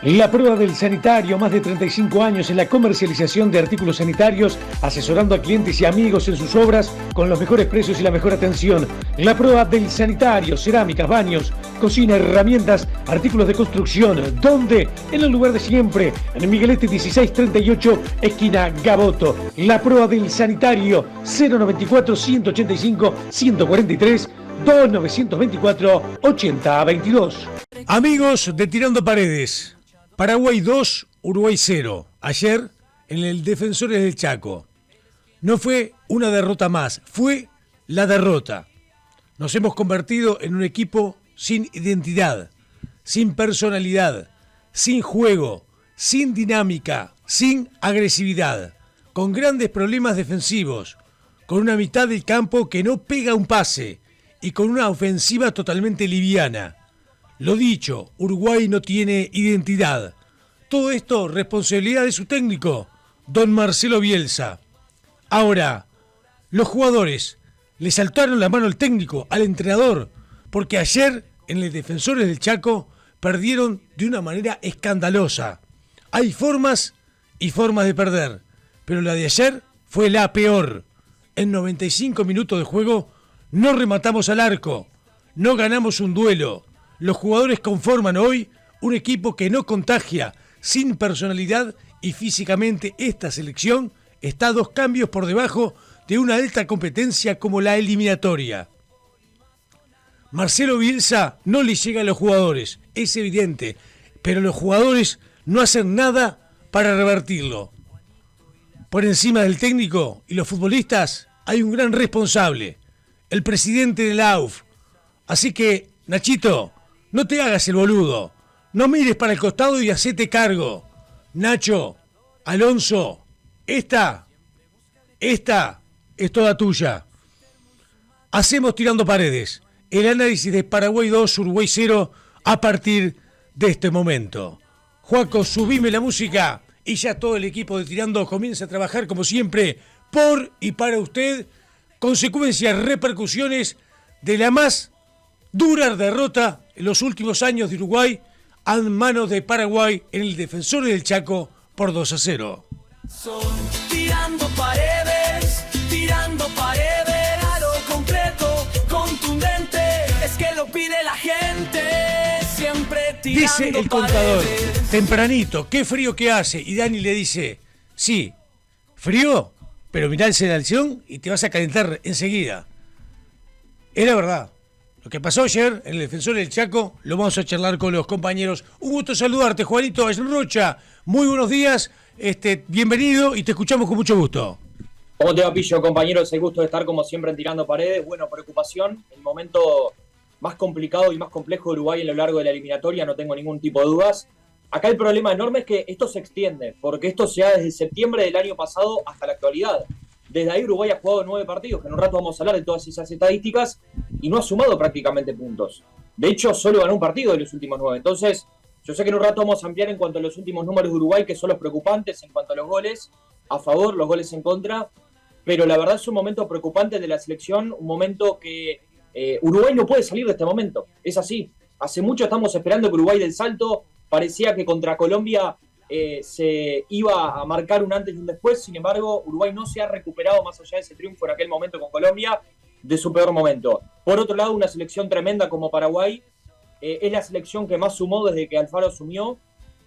La prueba del sanitario, más de 35 años en la comercialización de artículos sanitarios, asesorando a clientes y amigos en sus obras con los mejores precios y la mejor atención. La prueba del sanitario, cerámicas, baños, cocina, herramientas, artículos de construcción. ¿Dónde? En el lugar de siempre, en Miguelete 1638, esquina Gaboto. La prueba del sanitario, 094-185-143, 2924-8022. Amigos de Tirando Paredes, Paraguay 2, Uruguay 0. Ayer en el Defensores del Chaco. No fue una derrota más, fue la derrota. Nos hemos convertido en un equipo sin identidad, sin personalidad, sin juego, sin dinámica, sin agresividad, con grandes problemas defensivos, con una mitad del campo que no pega un pase y con una ofensiva totalmente liviana. Lo dicho, Uruguay no tiene identidad. Todo esto responsabilidad de su técnico, don Marcelo Bielsa. Ahora, los jugadores le saltaron la mano al técnico, al entrenador, porque ayer en el Defensores del Chaco perdieron de una manera escandalosa. Hay formas y formas de perder, pero la de ayer fue la peor. En 95 minutos de juego no rematamos al arco, no ganamos un duelo. Los jugadores conforman hoy un equipo que no contagia, sin personalidad, y físicamente esta selección está a 2 cambios por debajo de una alta competencia como la eliminatoria. Marcelo Bielsa no le llega a los jugadores, es evidente, pero los jugadores no hacen nada para revertirlo. Por encima del técnico y los futbolistas hay un gran responsable, el presidente de la AUF. Así que, Nachito, no te hagas el boludo. No mires para el costado y hacete cargo. Nacho, Alonso, esta es toda tuya. Hacemos Tirando Paredes, el análisis de Paraguay 2, Uruguay 0 a partir de este momento. Juaco, subime la música y ya todo el equipo de Tirando comienza a trabajar como siempre por y para usted. Consecuencias, repercusiones de la más dura derrota en los últimos años de Uruguay a manos de Paraguay en el Defensores del Chaco por 2-0. Son tirando paredes, a lo concreto, contundente, es que lo pide la gente, siempre tirando. Dice el contador, tempranito, qué frío que hace, y Dani le dice, sí, frío, pero mirá el selección y te vas a calentar enseguida. Es la verdad. Lo que pasó ayer en el Defensor del Chaco lo vamos a charlar con los compañeros. Un gusto saludarte, Juanito Rocha. Muy buenos días, bienvenido y te escuchamos con mucho gusto. ¿Cómo te va, Pillo, compañeros? El gusto de estar como siempre en Tirando Paredes. Bueno, preocupación, el momento más complicado y más complejo de Uruguay a lo largo de la eliminatoria, no tengo ningún tipo de dudas. Acá el problema enorme es que esto se extiende, porque esto se da desde septiembre del año pasado hasta la actualidad. Desde ahí Uruguay ha jugado 9 partidos, que en un rato vamos a hablar de todas esas estadísticas, y no ha sumado prácticamente puntos. De hecho, solo ganó un partido de los últimos 9. Entonces, yo sé que en un rato vamos a ampliar en cuanto a los últimos números de Uruguay, que son los preocupantes en cuanto a los goles a favor, los goles en contra, pero la verdad es un momento preocupante de la selección, un momento que Uruguay no puede salir de este momento. Es así. Hace mucho estamos esperando que Uruguay del salto, parecía que contra Colombia se iba a marcar un antes y un después. Sin embargo, Uruguay no se ha recuperado más allá de ese triunfo en aquel momento con Colombia de su peor momento. Por otro lado, una selección tremenda como Paraguay es la selección que más sumó desde que Alfaro asumió.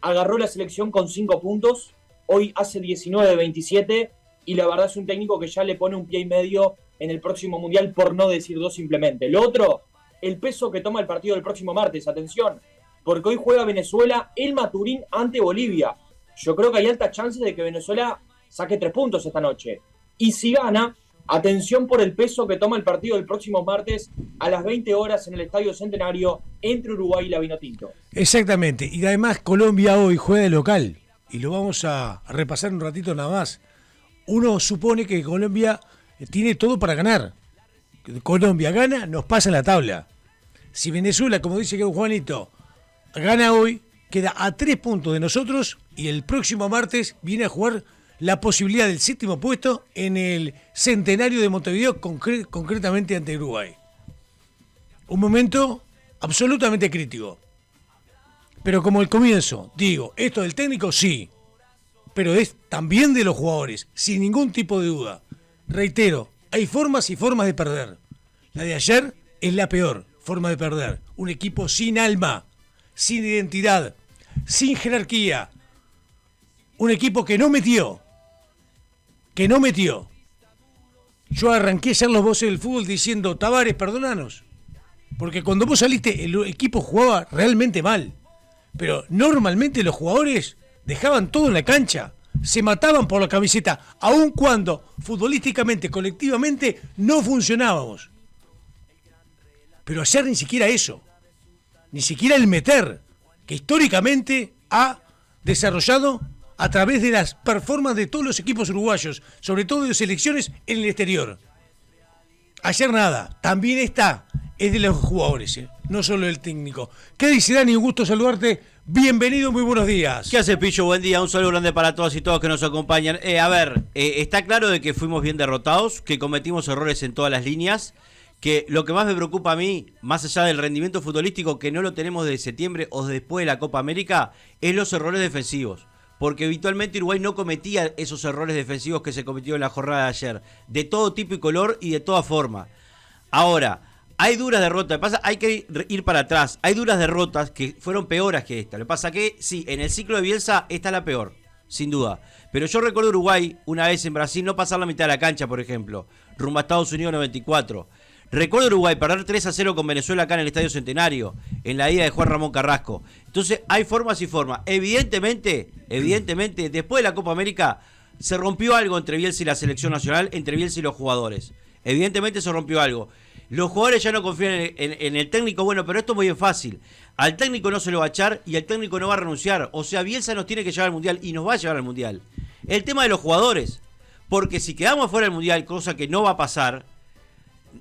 Agarró la selección con 5 puntos, hoy hace 19 de 27 y la verdad es un técnico que ya le pone un pie y medio en el próximo Mundial, por no decir 2 simplemente. Lo otro, el peso que toma el partido del próximo martes, atención, porque hoy juega Venezuela el Maturín ante Bolivia. Yo creo que hay altas chances de que Venezuela saque 3 puntos esta noche. Y si gana, atención por el peso que toma el partido del próximo martes a las 20 horas en el Estadio Centenario entre Uruguay y la Vinotinto. Exactamente, y además Colombia hoy juega de local, y lo vamos a repasar un ratito nada más. Uno supone que Colombia tiene todo para ganar. Colombia gana, nos pasa la tabla. Si Venezuela, como dice que Juanito, gana hoy, queda a 3 puntos de nosotros y el próximo martes viene a jugar la posibilidad del 7º puesto en el Centenario de Montevideo, concretamente ante Uruguay. Un momento absolutamente crítico. Pero como el comienzo, digo, esto del técnico sí, pero es también de los jugadores, sin ningún tipo de duda. Reitero, hay formas y formas de perder. La de ayer es la peor forma de perder. Un equipo sin alma, sin identidad, sin jerarquía. Un equipo que no metió. Yo arranqué ayer los voces del fútbol diciendo, Tavares, perdonanos. Porque cuando vos saliste, el equipo jugaba realmente mal. Pero normalmente los jugadores dejaban todo en la cancha. Se mataban por la camiseta, aun cuando futbolísticamente, colectivamente, no funcionábamos. Pero ayer ni siquiera eso. Ni siquiera el meter, que históricamente ha desarrollado a través de las performances de todos los equipos uruguayos, sobre todo de selecciones en el exterior. Ayer nada, también es de los jugadores, no solo el técnico. ¿Qué dice Dani? Un gusto saludarte. Bienvenido, muy buenos días. ¿Qué hace, Pillo? Buen día, un saludo grande para todas y todos que nos acompañan. Está claro de que fuimos bien derrotados, que cometimos errores en todas las líneas, que lo que más me preocupa a mí, más allá del rendimiento futbolístico, que no lo tenemos desde septiembre o después de la Copa América, es los errores defensivos. Porque habitualmente Uruguay no cometía esos errores defensivos que se cometió en la jornada de ayer, de todo tipo y color y de toda forma. Ahora, hay duras derrotas, lo que pasa, hay que ir para atrás, hay duras derrotas que fueron peores que esta. Lo que pasa que, sí, en el ciclo de Bielsa esta es la peor, sin duda. Pero yo recuerdo Uruguay, una vez en Brasil, no pasar la mitad de la cancha, por ejemplo, rumbo a Estados Unidos 94. Recuerdo Uruguay perder 3-0 con Venezuela acá en el Estadio Centenario, en la ida de Juan Ramón Carrasco. Entonces, hay formas y formas. Evidentemente, después de la Copa América, se rompió algo entre Bielsa y la selección nacional, entre Bielsa y los jugadores. Evidentemente se rompió algo. Los jugadores ya no confían en el técnico, bueno, pero esto es muy bien fácil. Al técnico no se lo va a echar y el técnico no va a renunciar. O sea, Bielsa nos tiene que llevar al Mundial y nos va a llevar al Mundial. El tema de los jugadores, porque si quedamos fuera del Mundial, cosa que no va a pasar,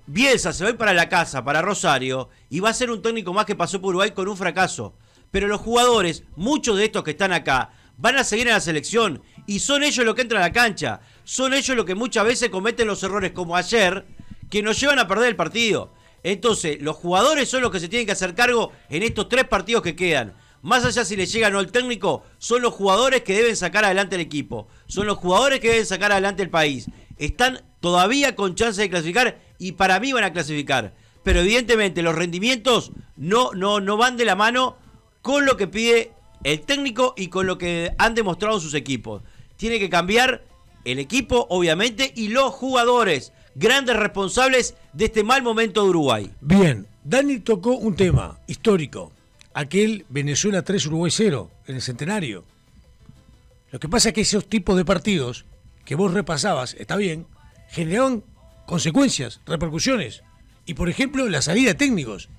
Bielsa se va a ir para la casa, para Rosario, y va a ser un técnico más que pasó por Uruguay con un fracaso. Pero los jugadores, muchos de estos que están acá, van a seguir en la selección y son ellos los que entran a la cancha. Son ellos los que muchas veces cometen los errores como ayer, que nos llevan a perder el partido. Entonces, los jugadores son los que se tienen que hacer cargo en estos 3 partidos que quedan. Más allá si le llega o no el técnico, son los jugadores que deben sacar adelante el equipo. Son los jugadores que deben sacar adelante el país. Están todavía con chance de clasificar y para mí van a clasificar. Pero evidentemente los rendimientos no van de la mano con lo que pide el técnico y con lo que han demostrado sus equipos. Tiene que cambiar el equipo, obviamente, y los jugadores, grandes responsables de este mal momento de Uruguay. Bien, Dani tocó un tema histórico, aquel Venezuela 3 Uruguay 0 en el Centenario. Lo que pasa es que esos tipos de partidos que vos repasabas, está bien, generaban consecuencias, repercusiones. Y por ejemplo, la salida de técnicos.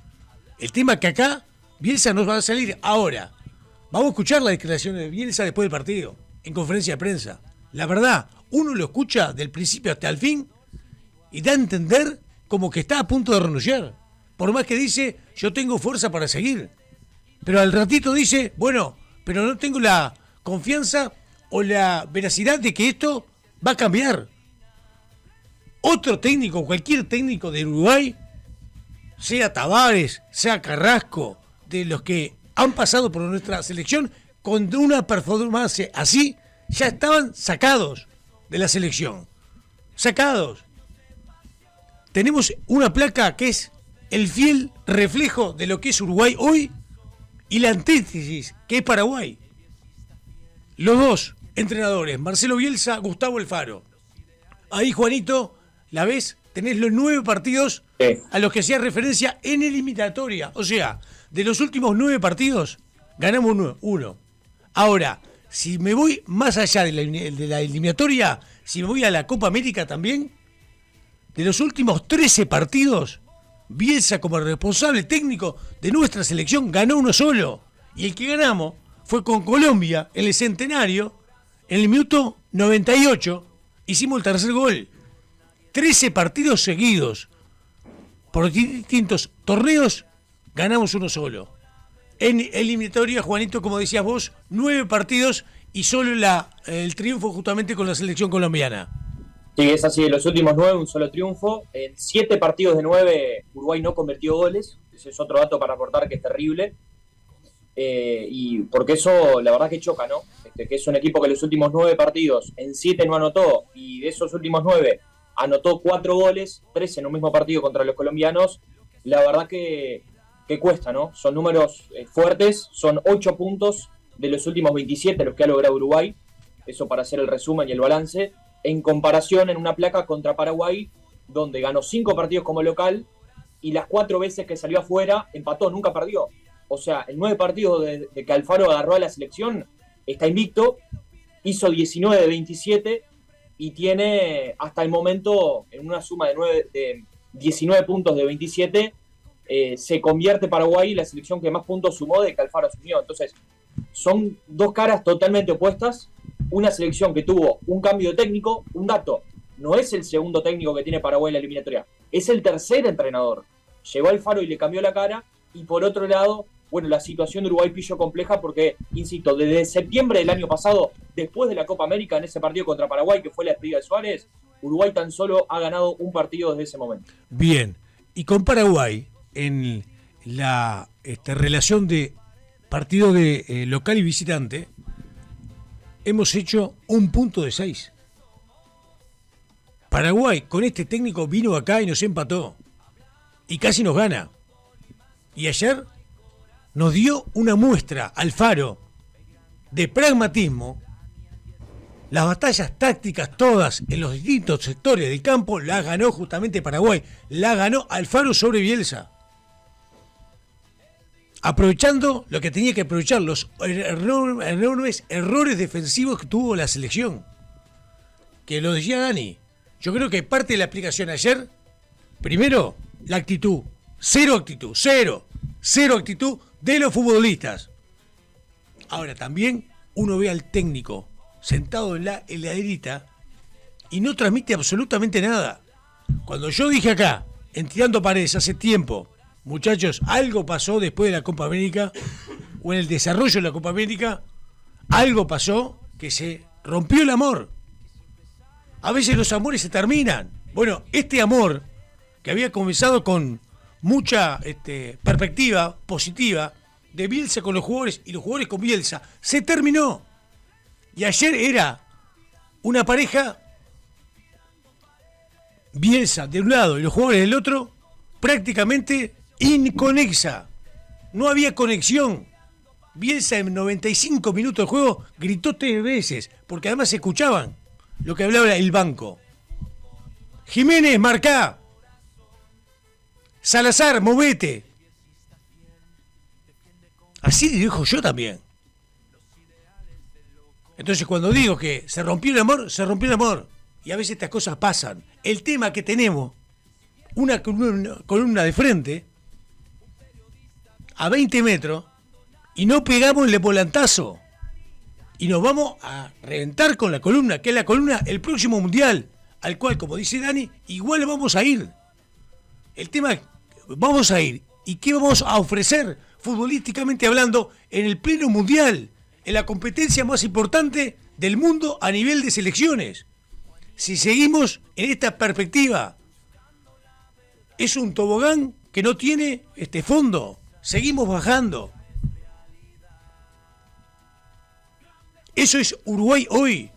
El tema que acá Bielsa nos va a salir ahora. Vamos a escuchar las declaraciones de Bielsa después del partido, en conferencia de prensa. La verdad, uno lo escucha del principio hasta el fin y da a entender como que está a punto de renunciar. Por más que dice, yo tengo fuerza para seguir. Pero al ratito dice, bueno, pero no tengo la confianza o la veracidad de que esto va a cambiar. Otro técnico, cualquier técnico de Uruguay, sea Tavares, sea Carrasco, de los que han pasado por nuestra selección, con una performance así, ya estaban sacados de la selección. Sacados. Tenemos una placa que es el fiel reflejo de lo que es Uruguay hoy y la antítesis que es Paraguay. Los dos entrenadores, Marcelo Bielsa, Gustavo Alfaro. Ahí, Juanito, la ves, tenés los 9 partidos a los que hacía referencia en eliminatoria. O sea, de los últimos 9 partidos, ganamos uno. Ahora, si me voy más allá de la eliminatoria, si me voy a la Copa América también, de los últimos 13 partidos, Bielsa como el responsable técnico de nuestra selección ganó uno solo. Y el que ganamos fue con Colombia en el Centenario, en el minuto 98, hicimos el tercer gol. 13 partidos seguidos, por distintos torneos, ganamos uno solo. En eliminatoria, Juanito, como decías vos, 9 partidos y solo el triunfo justamente con la selección colombiana. Sí, es así, de los últimos 9, un solo triunfo. En 7 partidos de 9, Uruguay no convirtió goles. Ese es otro dato para aportar que es terrible. y porque eso la verdad que choca, ¿no? Que es un equipo que en los últimos 9 partidos, en 7 no anotó, y de esos últimos 9 anotó 4 goles, 3 en un mismo partido contra los colombianos. La verdad que cuesta, ¿no? Son números fuertes, son 8 puntos de los últimos 27 los que ha logrado Uruguay, eso para hacer el resumen y el balance, en comparación en una placa contra Paraguay, donde ganó 5 partidos como local, y las 4 veces que salió afuera, empató, nunca perdió. O sea, en 9 partidos de que Alfaro agarró a la selección, está invicto, hizo 19 de 27, y tiene hasta el momento, en una suma de 19 puntos de 27, se convierte Paraguay en la selección que más puntos sumó de que Alfaro asumió. Entonces, son dos caras totalmente opuestas. Una selección que tuvo un cambio de técnico, un dato, no es el segundo técnico que tiene Paraguay en la eliminatoria, es el tercer entrenador. Llegó Alfaro y le cambió la cara, y por otro lado, bueno, la situación de Uruguay pillo compleja porque, insisto, desde septiembre del año pasado, después de la Copa América, en ese partido contra Paraguay, que fue la despedida de Suárez, Uruguay tan solo ha ganado un partido desde ese momento. Bien, y con Paraguay, en la relación de partido de local y visitante, hemos hecho un punto de 6. Paraguay con este técnico vino acá y nos empató y casi nos gana, y ayer nos dio una muestra Alfaro de pragmatismo. Las batallas tácticas todas en los distintos sectores del campo las ganó justamente Paraguay, la ganó Alfaro sobre Bielsa, aprovechando lo que tenía que aprovechar, los enormes errores defensivos que tuvo la selección. Que lo decía Dani, yo creo que parte de la explicación ayer, primero, la actitud. Cero actitud de los futbolistas. Ahora también uno ve al técnico sentado en la heladerita y no transmite absolutamente nada. Cuando yo dije acá, en Tirando Paredes hace tiempo, muchachos, algo pasó después de la Copa América, o en el desarrollo de la Copa América, algo pasó que se rompió el amor. A veces los amores se terminan. Bueno, este amor, que había comenzado con mucha perspectiva positiva, de Bielsa con los jugadores y los jugadores con Bielsa, se terminó. Y ayer era una pareja, Bielsa de un lado y los jugadores del otro, prácticamente inconexa. No había conexión. Bielsa en 95 minutos de juego gritó 3 veces, porque además se escuchaban lo que hablaba el banco. Jiménez, marcá. Salazar, movete. Así dijo yo también. Entonces cuando digo que se rompió el amor, se rompió el amor. Y a veces estas cosas pasan. El tema que tenemos, una columna de frente, a 20 metros, y no pegamos el volantazo. Y nos vamos a reventar con la columna, que es la columna el próximo mundial, al cual, como dice Dani, igual vamos a ir. El tema es, vamos a ir. ¿Y qué vamos a ofrecer, futbolísticamente hablando, en el pleno mundial? En la competencia más importante del mundo a nivel de selecciones. Si seguimos en esta perspectiva, es un tobogán que no tiene fondo. Seguimos bajando. Eso es Uruguay hoy.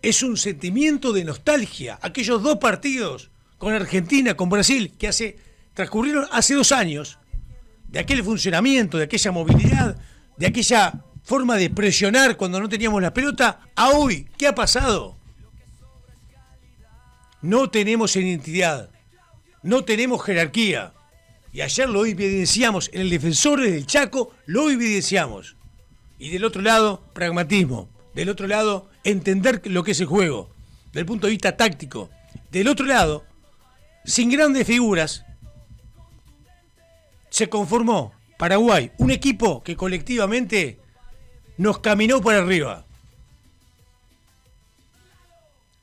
Es un sentimiento de nostalgia. Aquellos 2 partidos con Argentina, con Brasil, que transcurrieron hace 2 años, de aquel funcionamiento, de aquella movilidad, de aquella forma de presionar cuando no teníamos la pelota, a hoy, ¿qué ha pasado? No tenemos identidad, no tenemos jerarquía. Y ayer lo evidenciamos en el Defensores del Chaco, lo evidenciamos. Y del otro lado, pragmatismo. Del otro lado, entender lo que es el juego, desde el punto de vista táctico. Del otro lado, sin grandes figuras, se conformó Paraguay, un equipo que colectivamente nos caminó para arriba.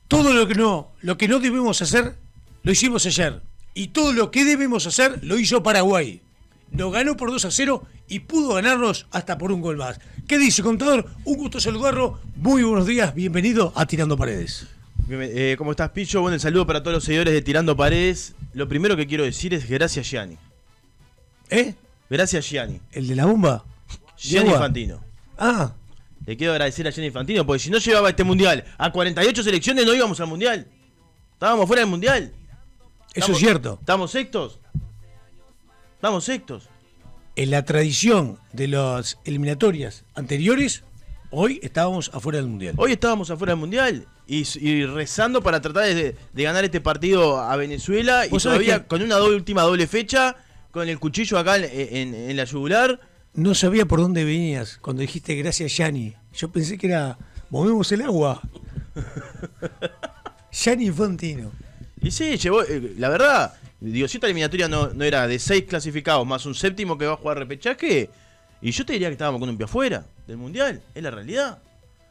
Todo lo que no debemos hacer, lo hicimos ayer. Y todo lo que debemos hacer, lo hizo Paraguay. Nos ganó por 2-0 y pudo ganarnos hasta por un gol más. ¿Qué dice, contador? Un gusto saludarlo. Muy buenos días, bienvenido a Tirando Paredes. ¿Cómo estás, Picho? Bueno, el saludo para todos los seguidores de Tirando Paredes. Lo primero que quiero decir es gracias, Gianni. Gracias, Gianni. ¿El de la bomba? Gianni agua? Infantino. Ah, Le quiero agradecer a Gianni Infantino, porque si no llevaba este mundial a 48 selecciones, no íbamos al mundial. Estábamos fuera del mundial. eso es cierto. ¿Estamos sextos? Estamos sextos. En la tradición de las eliminatorias anteriores, hoy estábamos afuera del Mundial. Hoy estábamos afuera del mundial y rezando para tratar de ganar este partido a Venezuela, y ¿Vos sabés todavía que con una última doble fecha, con el cuchillo acá en la yugular. No sabía por dónde venías cuando dijiste gracias, Gianni. Yo pensé que era movemos el agua. Gianni Infantino. Y sí, llevó, la verdad, digo, si esta eliminatoria no era de 6 clasificados más un séptimo que va a jugar repechaje, y yo te diría que estábamos con un pie afuera del mundial, es la realidad.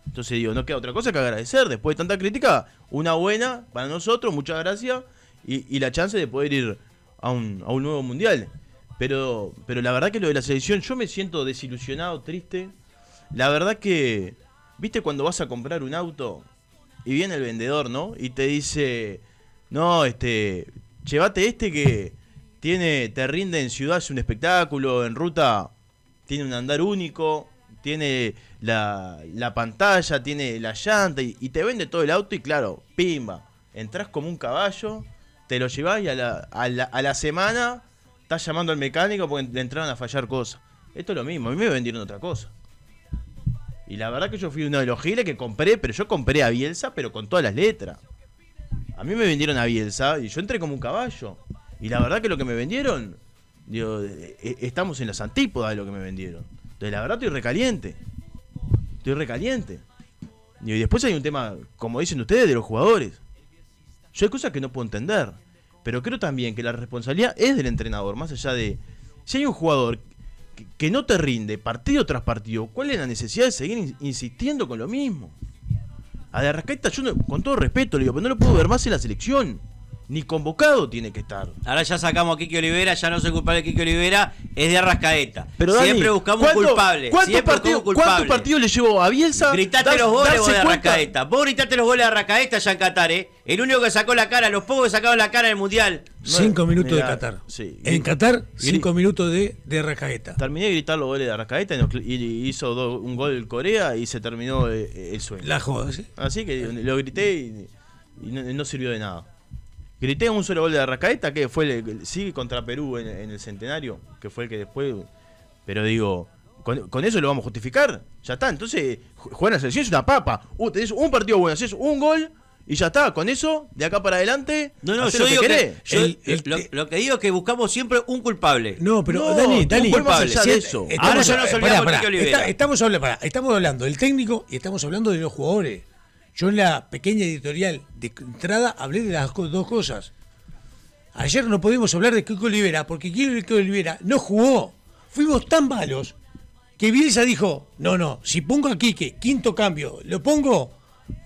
Entonces digo, no queda otra cosa que agradecer, después de tanta crítica, una buena para nosotros, muchas gracias, y la chance de poder ir a un nuevo mundial. Pero la verdad que lo de la selección, yo me siento desilusionado, triste. La verdad que, viste cuando vas a comprar un auto y viene el vendedor, ¿no? Y te dice, no, llévate que te rinde en ciudad, es un espectáculo, en ruta tiene un andar único, tiene la pantalla, tiene la llanta, y te vende todo el auto, y claro, pimba, entras como un caballo, te lo llevás y a la semana estás llamando al mecánico porque le entraron a fallar cosas. Esto es lo mismo, a mí me vendieron otra cosa. Y la verdad que yo fui uno de los giles que compré, pero yo compré a Bielsa, pero con todas las letras. A mí me vendieron a Bielsa y yo entré como un caballo. Y la verdad que lo que me vendieron, digo, estamos en las antípodas de lo que me vendieron. Entonces la verdad estoy recaliente. Digo, y después hay un tema, como dicen ustedes, de los jugadores. Yo hay cosas que no puedo entender. Pero creo también que la responsabilidad es del entrenador, más allá de... Si hay un jugador que no te rinde partido tras partido, ¿cuál es la necesidad de seguir insistiendo con lo mismo? A De Arrascaeta, yo con todo respeto le digo, pero no lo puedo ver más en la selección. Ni convocado tiene que estar. Ahora ya sacamos a Quique Olivera, ya no soy culpable de Quique Olivera, es de Arrascaeta. Pero Dani, siempre buscamos un culpable. ¿Cuántos partidos le llevó a Bielsa? Gritate los goles vos de Arrascaeta. Vos gritaste los goles de Arrascaeta ya en Qatar, ¿eh? El único que sacó la cara, los pocos que sacaron la cara en el Mundial. 5 minutos de Qatar. Sí. En Qatar, 5 minutos de Arrascaeta. Terminé de gritar los goles de Arrascaeta y hizo un gol Corea y se terminó el sueño. La joda, ¿sí? Así que lo grité y no sirvió de nada. Grité un solo gol de Arrascaeta, que fue sí contra Perú en el centenario, que fue el que después... Pero digo, con eso lo vamos a justificar. Ya está, entonces jugar en la selección es una papa. Tenés un partido bueno, haces un gol y ya está. Con eso, de acá para adelante, no, yo digo lo que digo es que buscamos siempre un culpable. No, pero Dani, más allá de eso. Ahora ya nos olvidamos de Quique Olivera. Estamos hablando del técnico y estamos hablando de los jugadores. Yo en la pequeña editorial de entrada hablé de las dos cosas. Ayer no pudimos hablar de Quique Olivera porque Quique Olivera no jugó. Fuimos tan malos que Bielsa dijo, no, si pongo a Quique, quinto cambio, lo pongo,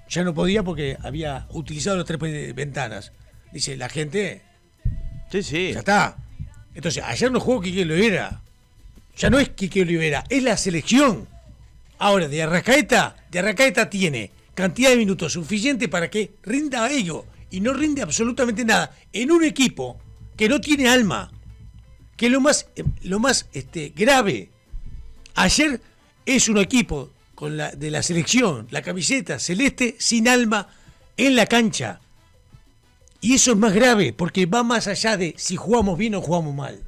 ya no podía porque había utilizado las 3 ventanas. Dice, la gente, sí. ya está. Entonces, ayer no jugó Quique Olivera. Ya no es Quique Olivera, es la selección. Ahora, de Arrascaeta tiene cantidad de minutos suficiente para que rinda a ello, y no rinde absolutamente nada en un equipo que no tiene alma, que es lo más grave. Ayer es un equipo de la selección, la camiseta celeste sin alma en la cancha, y eso es más grave porque va más allá de si jugamos bien o jugamos mal.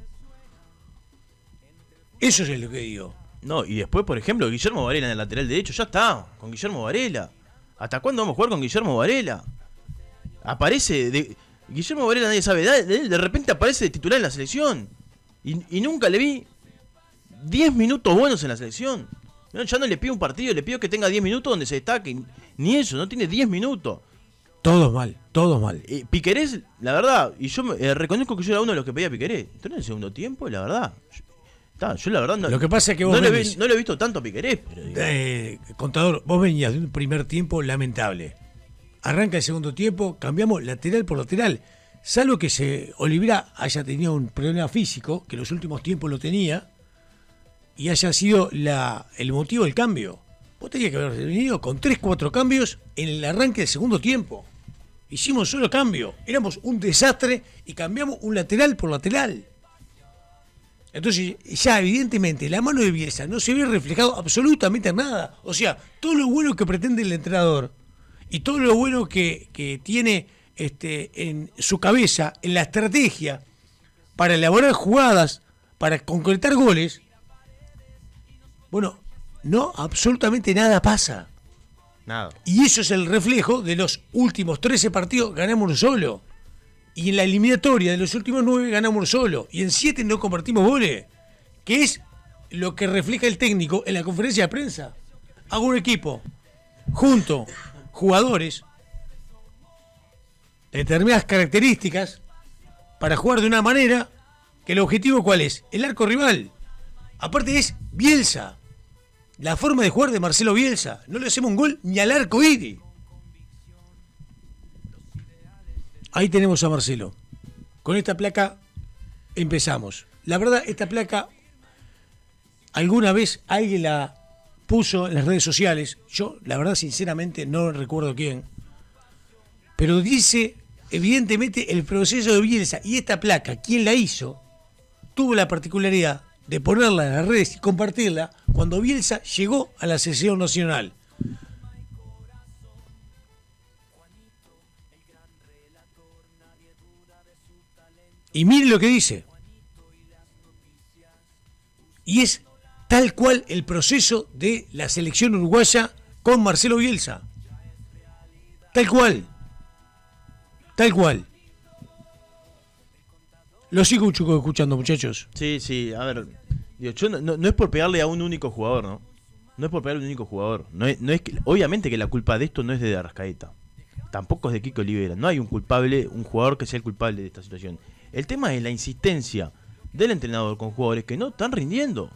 Eso es lo que digo. No, y después, por ejemplo, Guillermo Varela en el lateral derecho, ya está, con Guillermo Varela. ¿Hasta cuándo vamos a jugar con Guillermo Varela? Guillermo Varela nadie sabe de repente aparece de titular en la selección. Y nunca le vi 10 minutos buenos en la selección. Ya no le pido un partido, le pido que tenga 10 minutos donde se destaque. Ni eso, no tiene 10 minutos. Todos mal. Piquerés, la verdad, y yo reconozco que yo era uno de los que pedía a Piquerés. Entonces en el segundo tiempo, la verdad... Yo la verdad lo que pasa es que vos no le he visto tanto a Piquerés, pero Contador, vos venías de un primer tiempo lamentable. Arranca el segundo tiempo, cambiamos lateral por lateral. Salvo que Olivera haya tenido un problema físico, que en los últimos tiempos lo tenía, y haya sido el motivo del cambio. Vos tenías que haber venido con 3-4 cambios en el arranque del segundo tiempo. Hicimos solo cambio, éramos un desastre y cambiamos un lateral por lateral. Entonces, ya evidentemente la mano de Bielsa no se ve reflejado absolutamente en nada. O sea, todo lo bueno que pretende el entrenador y todo lo bueno que tiene en su cabeza, en la estrategia, para elaborar jugadas, para concretar goles, bueno, no, absolutamente nada pasa. Nada. Y eso es el reflejo de los últimos 13 partidos, ganamos uno solo. Y en la eliminatoria de los últimos 9 ganamos uno solo. Y en 7 no convertimos goles. Que es lo que refleja el técnico en la conferencia de prensa. Hago un equipo junto jugadores de determinadas características para jugar de una manera que el objetivo ¿cuál es? El arco rival. Aparte es Bielsa. La forma de jugar de Marcelo Bielsa. No le hacemos un gol ni al arco iris. Ahí tenemos a Marcelo. Con esta placa empezamos. La verdad, esta placa alguna vez alguien la puso en las redes sociales. Yo, la verdad, sinceramente, no recuerdo quién. Pero dice, evidentemente, el proceso de Bielsa. Y esta placa, quien la hizo, tuvo la particularidad de ponerla en las redes y compartirla cuando Bielsa llegó a la selección nacional. Y miren lo que dice. Y es tal cual el proceso de la selección uruguaya con Marcelo Bielsa. Tal cual. Tal cual. Lo sigo escuchando, muchachos. Sí, a ver, digo, yo no es por pegarle a un único jugador, ¿no? No es por pegarle a un único jugador. No es que, obviamente que la culpa de esto no es de Arrascaeta. Tampoco es de Kiko Olivera. No hay un culpable, un jugador que sea el culpable de esta situación. El tema es la insistencia del entrenador con jugadores que no están rindiendo.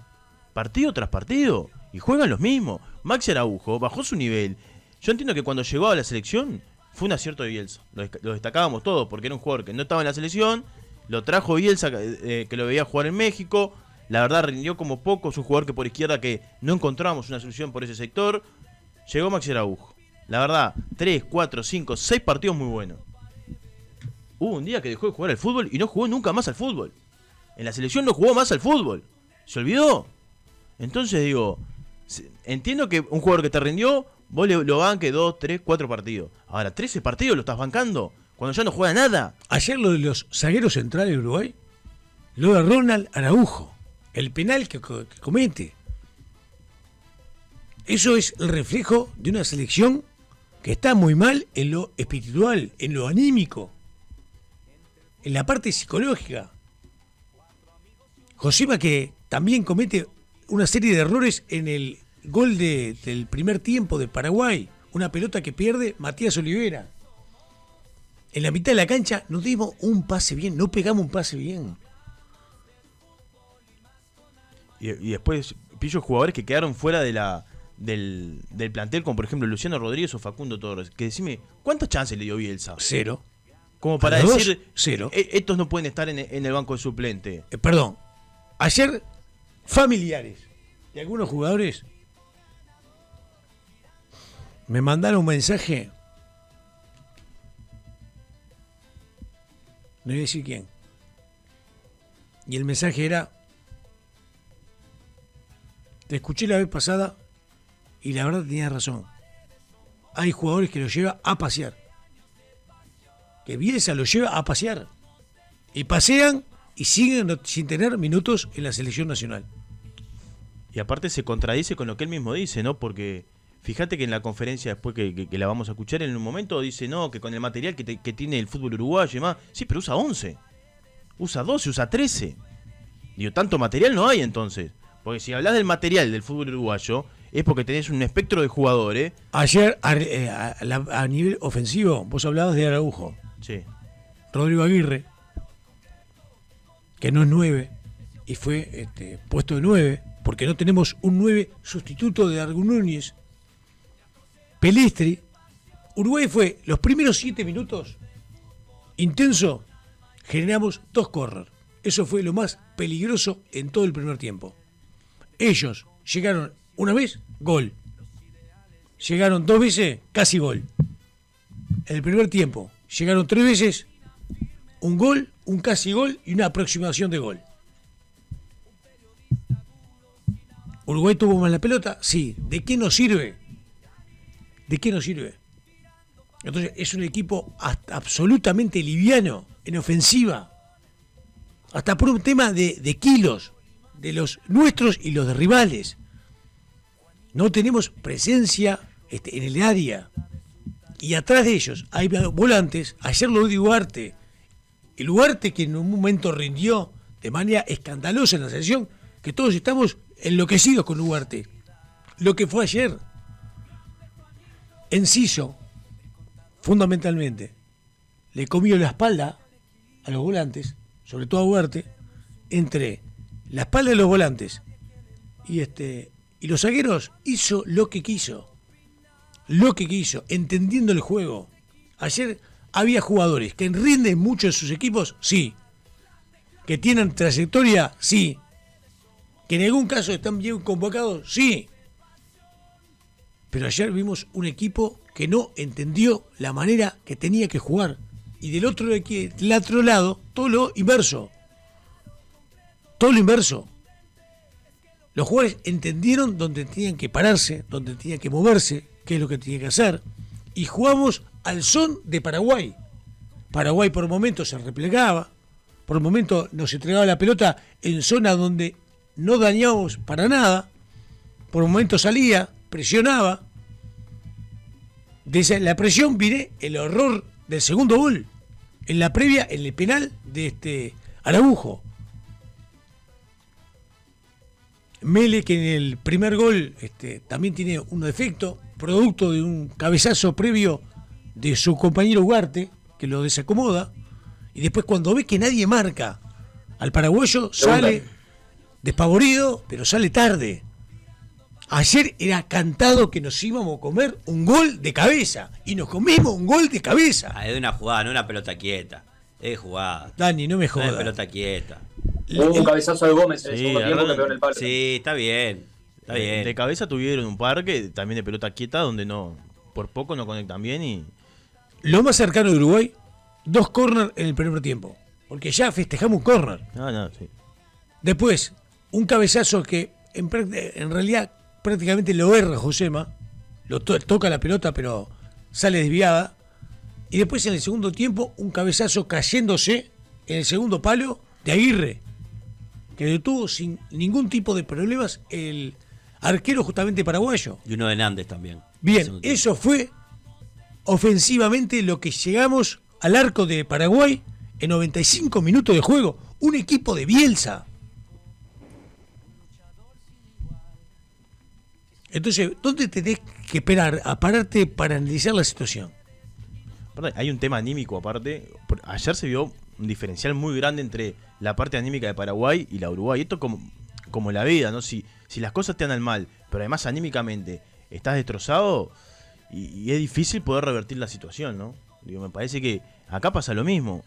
Partido tras partido. Y juegan los mismos. Maxi Araujo bajó su nivel. Yo entiendo que cuando llegó a la selección fue un acierto de Bielsa. Lo destacábamos todos porque era un jugador que no estaba en la selección. Lo trajo Bielsa, que lo veía jugar en México. La verdad rindió como poco. Es un jugador que por izquierda que no encontramos una solución por ese sector. Llegó Maxi Araujo. La verdad, 3, 4, 5, 6 partidos muy buenos. Hubo un día que dejó de jugar al fútbol y no jugó nunca más al fútbol. En la selección no jugó más al fútbol. Se olvidó. Entonces digo, entiendo que un jugador que te rindió, vos lo banque 2, 3, 4 partidos. Ahora, 13 partidos lo estás bancando cuando ya no juega nada. Ayer lo de los zagueros centrales de Uruguay, lo de Ronald Araujo, el penal que comete. Eso es el reflejo de una selección que está muy mal en lo espiritual, en lo anímico, en la parte psicológica. Josema que también comete una serie de errores en el gol del primer tiempo de Paraguay. Una pelota que pierde Matías Olivera. En la mitad de la cancha no dimos un pase bien, no pegamos un pase bien. Y después pillo jugadores que quedaron fuera del plantel, como por ejemplo Luciano Rodríguez o Facundo Torres. Que decime, ¿cuántas chances le dio Bielsa? 0. Como para los decir, dos, 0. Estos no pueden estar en el banco de suplente. Perdón, ayer familiares de algunos jugadores me mandaron un mensaje, no voy a decir quién, y el mensaje era: te escuché la vez pasada y la verdad tenías razón, hay jugadores que los lleva a pasear, que Bielsa los lleva a pasear y pasean y siguen sin tener minutos en la selección nacional. Y aparte se contradice con lo que él mismo dice, ¿no? Porque fíjate que en la conferencia después que la vamos a escuchar, en un momento dice, no, que con el material que tiene el fútbol uruguayo y demás. Sí, pero usa 11, usa 12, usa 13. Digo, tanto material no hay entonces. Porque si hablas del material del fútbol uruguayo, es porque tenés un espectro de jugadores. Ayer, a nivel ofensivo, vos hablabas de Araujo. Sí. Rodrigo Aguirre, que no es 9, y fue puesto de 9, porque no tenemos un 9 sustituto de Darwin Núñez. Pelistri. Uruguay fue los primeros 7 minutos intenso, generamos 2 córner. Eso fue lo más peligroso en todo el primer tiempo. Ellos llegaron una vez, gol. Llegaron 2 veces, casi gol. En el primer tiempo llegaron 3 veces, un gol, un casi gol y una aproximación de gol. ¿Uruguay tuvo más la pelota? Sí. ¿De qué nos sirve? ¿De qué nos sirve? Entonces es un equipo absolutamente liviano en ofensiva. Hasta por un tema de kilos, de los nuestros y los de rivales. No tenemos presencia en el área. Y atrás de ellos hay volantes. Ayer lo dijo Ugarte. El Ugarte que en un momento rindió de manera escandalosa en la selección, que todos estamos enloquecidos con Ugarte. Lo que fue ayer. Enciso, fundamentalmente, le comió la espalda a los volantes, sobre todo a Ugarte, entre la espalda de los volantes y los zagueros. Hizo lo que quiso, entendiendo el juego. Ayer había jugadores que rinden mucho en sus equipos, sí, que tienen trayectoria, sí, que en algún caso están bien convocados, sí. Pero ayer vimos un equipo que no entendió la manera que tenía que jugar. Y del otro lado, todo lo inverso. Todo lo inverso. Los jugadores entendieron dónde tenían que pararse, dónde tenían que moverse, qué es lo que tenían que hacer. Y jugamos al son de Paraguay. Paraguay por momentos se replegaba, por momentos nos entregaba la pelota en zona donde no dañábamos para nada, por momentos salía, presionaba. De la presión viene el horror del segundo gol. En la previa, en el penal de Araujo. Mele, que en el primer gol también tiene un defecto, producto de un cabezazo previo de su compañero Ugarte, que lo desacomoda, y después cuando ve que nadie marca al paraguayo, sale despavorido, pero sale tarde. Ayer era cantado que nos íbamos a comer un gol de cabeza, y nos comimos un gol de cabeza. Es de una jugada, no una pelota quieta. Es jugada. Dani, no me No jodas. es pelota quieta. Hubo un cabezazo de Gómez en el Sí, segundo tiempo que pegó en el palo. Sí, está bien. Está bien. De cabeza tuvieron un par que también de pelota quieta donde no, por poco no conectan bien y. Lo más cercano de Uruguay, 2 córner en el primer tiempo, porque ya festejamos un córner. No, sí. Después, un cabezazo que en realidad prácticamente lo erra Josema, toca la pelota pero sale desviada, y después en el segundo tiempo un cabezazo cayéndose en el segundo palo de Aguirre, que detuvo sin ningún tipo de problemas el arquero justamente paraguayo. Y uno de Nández también. Bien, eso fue ofensivamente lo que llegamos al arco de Paraguay en 95 minutos de juego. Un equipo de Bielsa. Entonces, ¿dónde tenés que esperar a pararte para analizar la situación? Aparte, hay un tema anímico aparte. Ayer se vio un diferencial muy grande entre la parte anímica de Paraguay y la de Uruguay. Esto como la vida, ¿no? Si las cosas te andan mal, pero además anímicamente estás destrozado y es difícil poder revertir la situación, ¿no? Digo, me parece que acá pasa lo mismo.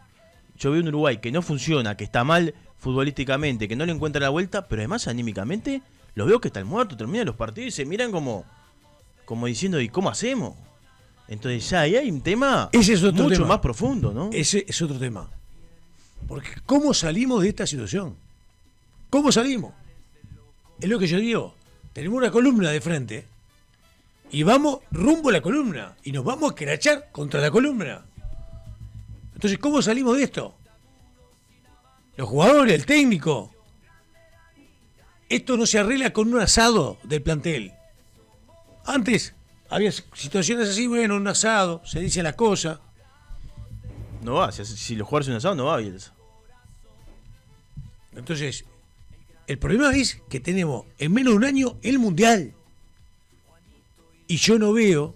Yo veo un Uruguay que no funciona, que está mal futbolísticamente, que no le encuentra la vuelta, pero además anímicamente los veo que están muertos, terminan los partidos y se miran como diciendo, ¿y cómo hacemos? Entonces ya ahí hay un tema Ese es otro mucho tema. más profundo, ¿no? Ese es otro tema. Porque ¿cómo salimos de esta situación? ¿Cómo salimos? Es lo que yo digo. Tenemos una columna de frente y vamos rumbo a la columna y nos vamos a escrachar contra la columna. Entonces, ¿cómo salimos de esto? Los jugadores, el técnico. Esto no se arregla con un asado del plantel. Antes había situaciones así, bueno, un asado, se dice la cosa. No va, si los jugadores un asado no va Bielsa. Entonces, el problema es que tenemos en menos de un año el Mundial. Y yo no veo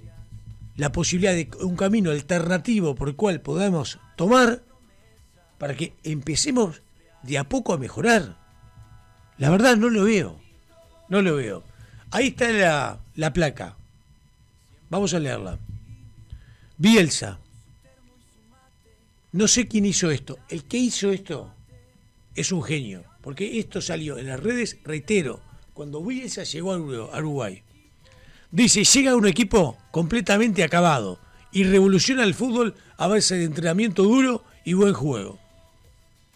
la posibilidad de un camino alternativo por el cual podamos tomar para que empecemos de a poco a mejorar. La verdad no lo veo. No lo veo. Ahí está la placa. Vamos a leerla. Bielsa. No sé quién hizo esto. El que hizo esto es un genio. Porque esto salió en las redes, reitero, cuando Bielsa llegó a Uruguay. Dice, llega un equipo completamente acabado y revoluciona el fútbol a base de entrenamiento duro y buen juego.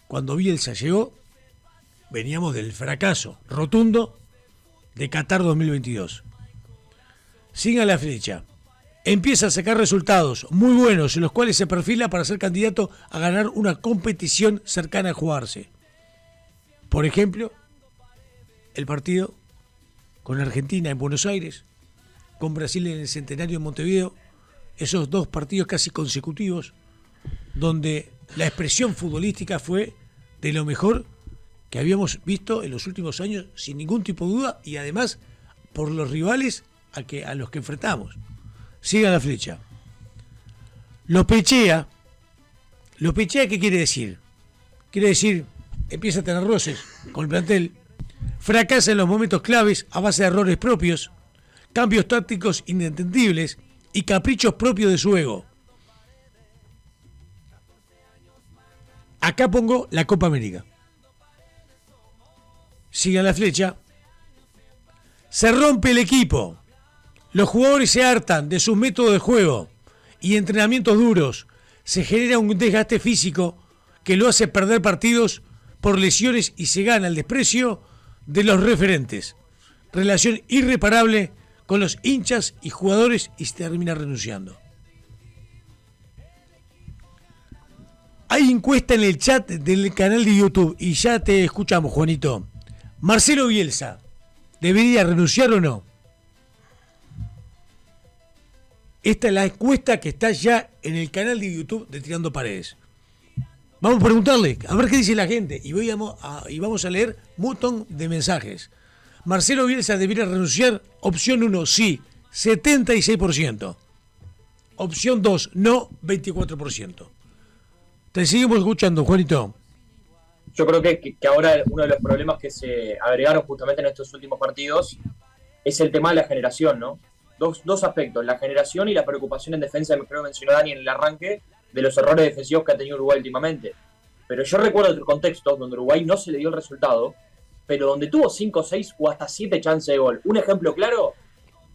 Cuando Bielsa llegó, veníamos del fracaso rotundo de Qatar 2022. Sigan la flecha. Empieza a sacar resultados muy buenos en los cuales se perfila para ser candidato a ganar una competición cercana a jugarse. Por ejemplo, el partido con Argentina en Buenos Aires, con Brasil en el Centenario en Montevideo, esos 2 partidos casi consecutivos, donde la expresión futbolística fue de lo mejor que habíamos visto en los últimos años, sin ningún tipo de duda, y además por los rivales a los que enfrentamos. Sigan la flecha. Lo pechea, ¿qué quiere decir? Quiere decir, empieza a tener roces con el plantel, fracasa en los momentos claves a base de errores propios, cambios tácticos inentendibles y caprichos propios de su ego. Acá pongo la Copa América. Sigan la flecha. Se rompe el equipo. Los jugadores se hartan de sus métodos de juego y entrenamientos duros. Se genera un desgaste físico que lo hace perder partidos por lesiones y se gana el desprecio de los referentes. Relación irreparable con los hinchas y jugadores y se termina renunciando. Hay encuesta en el chat del canal de YouTube y ya te escuchamos, Juanito. Marcelo Bielsa, ¿debería renunciar o no? Esta es la encuesta que está ya en el canal de YouTube de Tirando Paredes. Vamos a preguntarle, a ver qué dice la gente. Y vamos a leer un montón de mensajes. Marcelo Bielsa debería renunciar. Opción 1, sí, 76%. Opción 2, no, 24%. Te seguimos escuchando, Juanito. Yo creo que ahora uno de los problemas que se agregaron justamente en estos últimos partidos es el tema de la generación, ¿no? Dos aspectos, la generación y la preocupación en defensa, creo que mencionó Dani en el arranque, de los errores defensivos que ha tenido Uruguay últimamente. Pero yo recuerdo otros contextos donde Uruguay no se le dio el resultado, pero donde tuvo 5, 6 o hasta 7 chances de gol. Un ejemplo claro,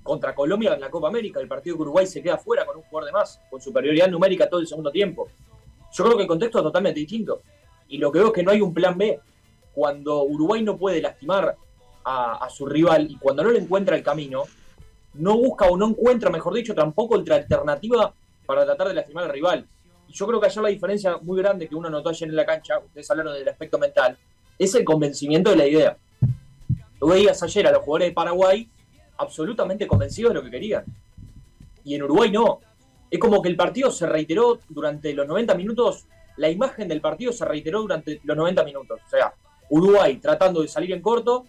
contra Colombia en la Copa América, el partido que Uruguay se queda fuera con un jugador de más, con superioridad numérica todo el segundo tiempo. Yo creo que el contexto es totalmente distinto. Y lo que veo es que no hay un plan B. Cuando Uruguay no puede lastimar a su rival y cuando no le encuentra el camino, no busca o no encuentra, mejor dicho, tampoco otra alternativa para tratar de lastimar al rival. Y yo creo que ayer la diferencia muy grande que uno notó ayer en la cancha, ustedes hablaron del aspecto mental, es el convencimiento de la idea. Lo veías ayer a los jugadores de Paraguay absolutamente convencidos de lo que querían. Y en Uruguay no. Es como que el partido se reiteró durante los 90 minutos, la imagen del partido se reiteró durante los 90 minutos. O sea, Uruguay tratando de salir en corto,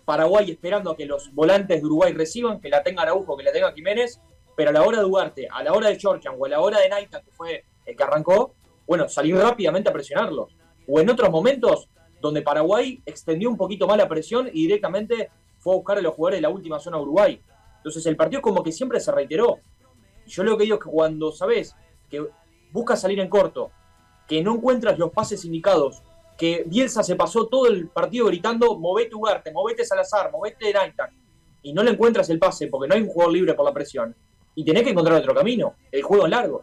Paraguay esperando a que los volantes de Uruguay reciban, que la tenga Araujo, que la tenga Jiménez, pero a la hora de Ugarte, a la hora de Chorchan o a la hora de Naita, que fue el que arrancó, bueno, salir rápidamente a presionarlos. O en otros momentos donde Paraguay extendió un poquito más la presión y directamente fue a buscar a los jugadores de la última zona de Uruguay. Entonces el partido como que siempre se reiteró. Yo lo que digo es que cuando sabes que buscas salir en corto, que no encuentras los pases indicados, que Bielsa se pasó todo el partido gritando movete Ugarte, movete Salazar, movete Naita, y no le encuentras el pase porque no hay un jugador libre por la presión, y tenés que encontrar otro camino, el juego es largo.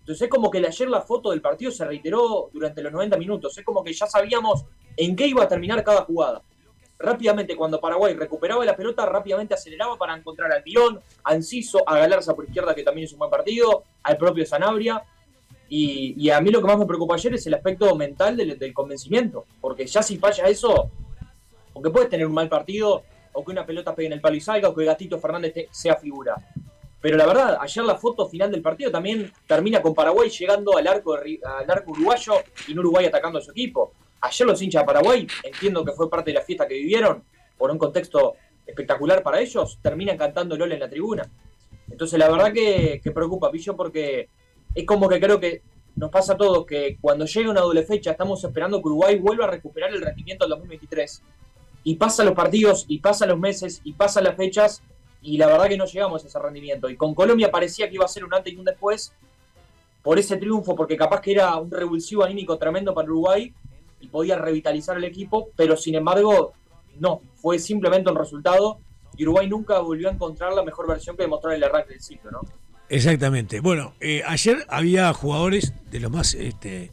Entonces es como que ayer la foto del partido se reiteró durante los 90 minutos, es como que ya sabíamos en qué iba a terminar cada jugada. Rápidamente cuando Paraguay recuperaba la pelota, rápidamente aceleraba para encontrar al Milón, a Enciso, a Galarza por izquierda, que también es un buen partido, al propio Sanabria. Y a mí lo que más me preocupa ayer es el aspecto mental del convencimiento, porque ya si falla eso, aunque puedes tener un mal partido, o que una pelota pegue en el palo y salga, o que Gatito Fernández sea figura. Pero la verdad, ayer la foto final del partido también termina con Paraguay llegando al arco uruguayo y no Uruguay atacando a su equipo. Ayer los hinchas de Paraguay, entiendo que fue parte de la fiesta que vivieron, por un contexto espectacular para ellos, terminan cantando LOL en la tribuna. Entonces la verdad que preocupa, Pillo, porque es como que creo que nos pasa a todos que cuando llega una doble fecha estamos esperando que Uruguay vuelva a recuperar el rendimiento del 2023. Y pasan los partidos, y pasan los meses, y pasan las fechas, y la verdad que no llegamos a ese rendimiento. Y con Colombia parecía que iba a ser un antes y un después por ese triunfo, porque capaz que era un revulsivo anímico tremendo para Uruguay y podía revitalizar el equipo, pero sin embargo no, fue simplemente un resultado y Uruguay nunca volvió a encontrar la mejor versión que demostró en el arranque del ciclo, ¿no? Exactamente. Bueno, ayer había jugadores de los más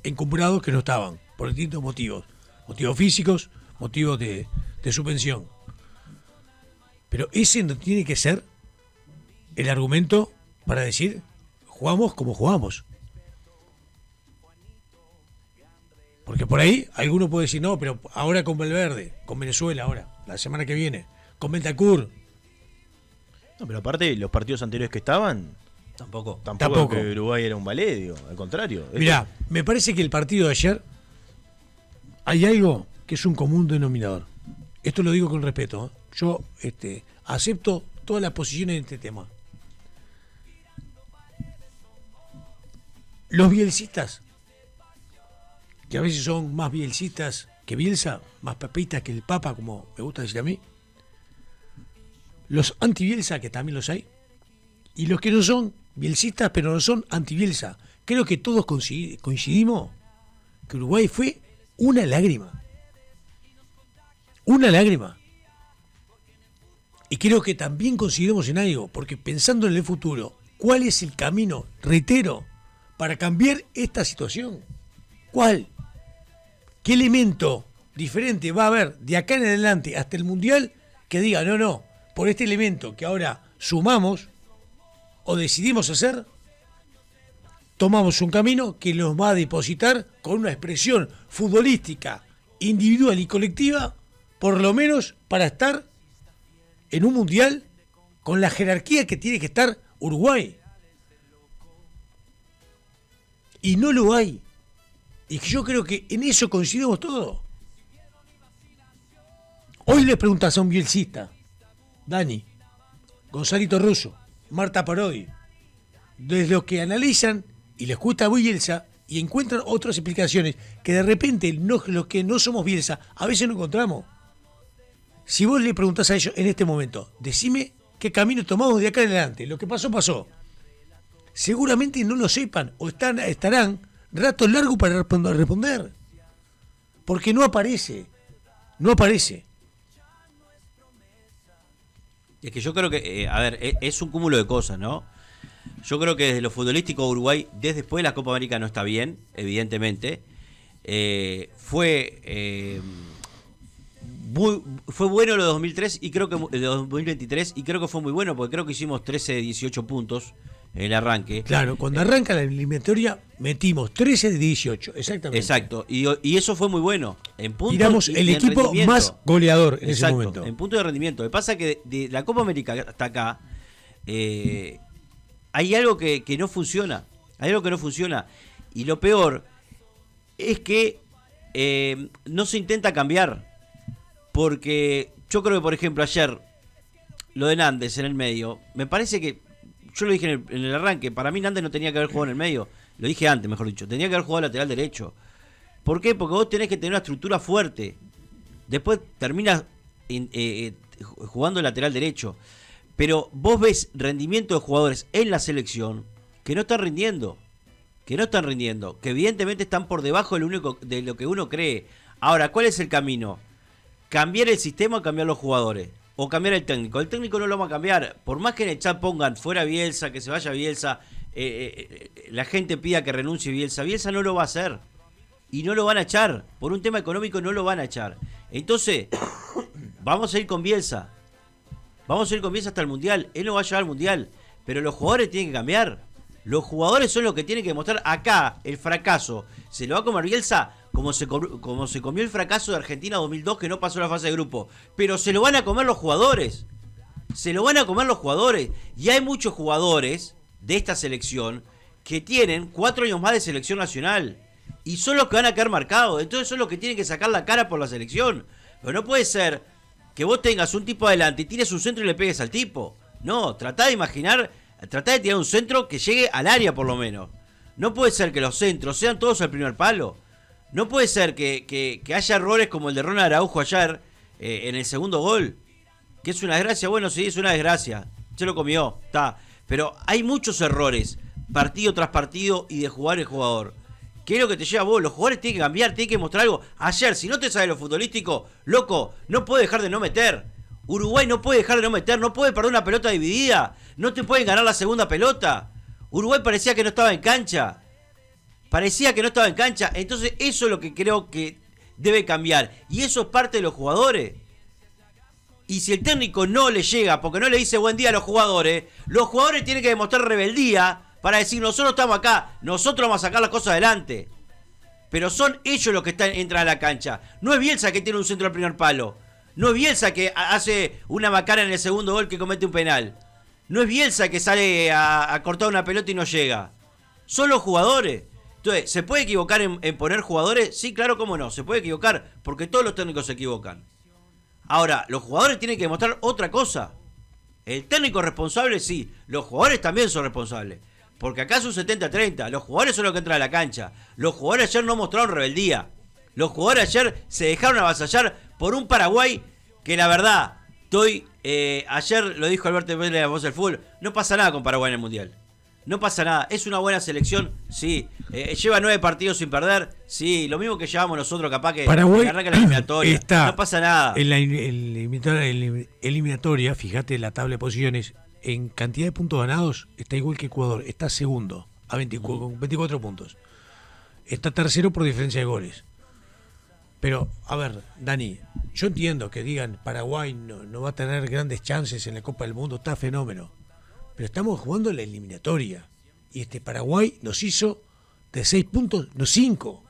encumbrados que no estaban, por distintos motivos. Motivos físicos, motivos de suspensión. Pero ese no tiene que ser el argumento para decir jugamos como jugamos. Porque por ahí alguno puede decir, no, pero ahora con Valverde, con Venezuela ahora, la semana que viene, con Bentancur. No, pero aparte, los partidos anteriores que estaban, Tampoco. tampoco. Que Uruguay era un ballet, digo, al contrario. Mirá, me parece que el partido de ayer hay algo que es un común denominador. Esto lo digo con respeto, ¿eh? Yo acepto todas las posiciones en este tema. Los bielcistas, que a veces son más bielcistas que Bielsa, más papistas que el Papa, como me gusta decir a mí, los anti-Bielsa, que también los hay, y los que no son bielcistas, pero no son anti-Bielsa. Creo que todos coincidimos que Uruguay fue una lágrima. Una lágrima. Y creo que también coincidimos en algo, porque pensando en el futuro, ¿cuál es el camino, reitero, para cambiar esta situación? ¿Cuál? ¿Qué elemento diferente va a haber de acá en adelante hasta el Mundial que diga, no, por este elemento que ahora sumamos o decidimos hacer, tomamos un camino que nos va a depositar con una expresión futbolística, individual y colectiva, por lo menos para estar en un Mundial con la jerarquía que tiene que estar Uruguay? Y no lo hay. Y yo creo que en eso coincidimos todos. Hoy le preguntas a un bielcista, Dani, Gonzalito Russo, Marta Parodi, desde los que analizan y les gusta a Bielsa y encuentran otras explicaciones que de repente los que no somos Bielsa a veces no encontramos. Si vos le preguntás a ellos en este momento, decime qué camino tomamos de acá en adelante, lo que pasó, pasó. Seguramente no lo sepan o estarán rato largo para responder. Porque no aparece. No aparece. Es que yo creo que, es un cúmulo de cosas, ¿no? Yo creo que desde lo futbolístico Uruguay, desde después de la Copa América no está bien, evidentemente. Fue bueno lo de 2003 y creo que de 2023 y creo que fue muy bueno porque creo que hicimos 13 de 18 puntos en el arranque. Claro, cuando arranca la eliminatoria metimos 13 de 18, exactamente. Exacto, y eso fue muy bueno. En puntos éramos el equipo más goleador en ese momento. En punto de rendimiento. Lo que pasa es que de la Copa América hasta acá hay algo que no funciona. Hay algo que no funciona. Y lo peor es que no se intenta cambiar. Porque yo creo que, por ejemplo, ayer lo de Nández en el medio, me parece que, yo lo dije en el arranque, para mí Nández no tenía que haber jugado en el medio, lo dije antes, mejor dicho, tenía que haber jugado lateral derecho. ¿Por qué? Porque vos tenés que tener una estructura fuerte, después terminas jugando lateral derecho, pero vos ves rendimiento de jugadores en la selección que no están rindiendo, que evidentemente están por debajo de lo que uno cree. Ahora, ¿cuál es el camino? ¿Cambiar el sistema o cambiar los jugadores? O cambiar el técnico. El técnico no lo vamos a cambiar. Por más que en el chat pongan fuera Bielsa, que se vaya Bielsa, la gente pida que renuncie Bielsa. Bielsa no lo va a hacer. Y no lo van a echar. Por un tema económico no lo van a echar. Entonces, vamos a ir con Bielsa. Vamos a ir con Bielsa hasta el Mundial. Él no va a llegar al Mundial. Pero los jugadores tienen que cambiar. Los jugadores son los que tienen que demostrar. Acá el fracaso se lo va a comer Bielsa como se comió el fracaso de Argentina 2002 que no pasó la fase de grupo. Pero se lo van a comer los jugadores. Se lo van a comer los jugadores. Y hay muchos jugadores de esta selección que tienen 4 años más de selección nacional. Y son los que van a quedar marcados. Entonces son los que tienen que sacar la cara por la selección. Pero no puede ser que vos tengas un tipo adelante y tires un centro y le pegues al tipo. No, tratá de imaginar, tratá de tirar un centro que llegue al área por lo menos. No puede ser que los centros sean todos al primer palo. No puede ser que haya errores como el de Ronald Araujo ayer en el segundo gol. Que es una desgracia. Bueno, sí, es una desgracia. Se lo comió, está. Pero hay muchos errores, partido tras partido y de jugador en jugador. ¿Qué es lo que te lleva a vos? Los jugadores tienen que cambiar, tienen que mostrar algo. Ayer, si no te sale lo futbolístico, loco, no puede dejar de no meter. Uruguay no puede dejar de no meter, no puede perder una pelota dividida. No te pueden ganar la segunda pelota. Uruguay parecía que no estaba en cancha. Entonces eso es lo que creo que debe cambiar. Y eso es parte de los jugadores. Y si el técnico no le llega, porque no le dice buen día a los jugadores tienen que demostrar rebeldía para decir, nosotros estamos acá, nosotros vamos a sacar las cosas adelante. Pero son ellos los que entran a la cancha. No es Bielsa que tiene un centro al primer palo. No es Bielsa que hace una macana en el segundo gol que comete un penal. No es Bielsa que sale a cortar una pelota y no llega. Son los jugadores. Entonces, ¿se puede equivocar en poner jugadores? Sí, claro, cómo no. Se puede equivocar, porque todos los técnicos se equivocan. Ahora, los jugadores tienen que demostrar otra cosa. El técnico es responsable, sí. Los jugadores también son responsables. Porque acá es un 70-30. Los jugadores son los que entran a la cancha. Los jugadores ayer no mostraron rebeldía. Los jugadores ayer se dejaron avasallar por un Paraguay que la verdad, ayer lo dijo Alberto Vélez de la Voz del Fútbol, no pasa nada con Paraguay en el Mundial. No pasa nada. Es una buena selección, sí. Lleva 9 partidos sin perder, sí. Lo mismo que llevamos nosotros, capaz que Paraguay arranca la eliminatoria. Está no pasa nada. En la eliminatoria, fíjate la tabla de posiciones, en cantidad de puntos ganados, está igual que Ecuador. Está segundo, con 24 puntos. Está tercero por diferencia de goles. Pero, a ver, Dani, yo entiendo que digan Paraguay no va a tener grandes chances en la Copa del Mundo, está fenómeno. Pero estamos jugando la eliminatoria. Y Paraguay nos hizo de 6 puntos, no 5.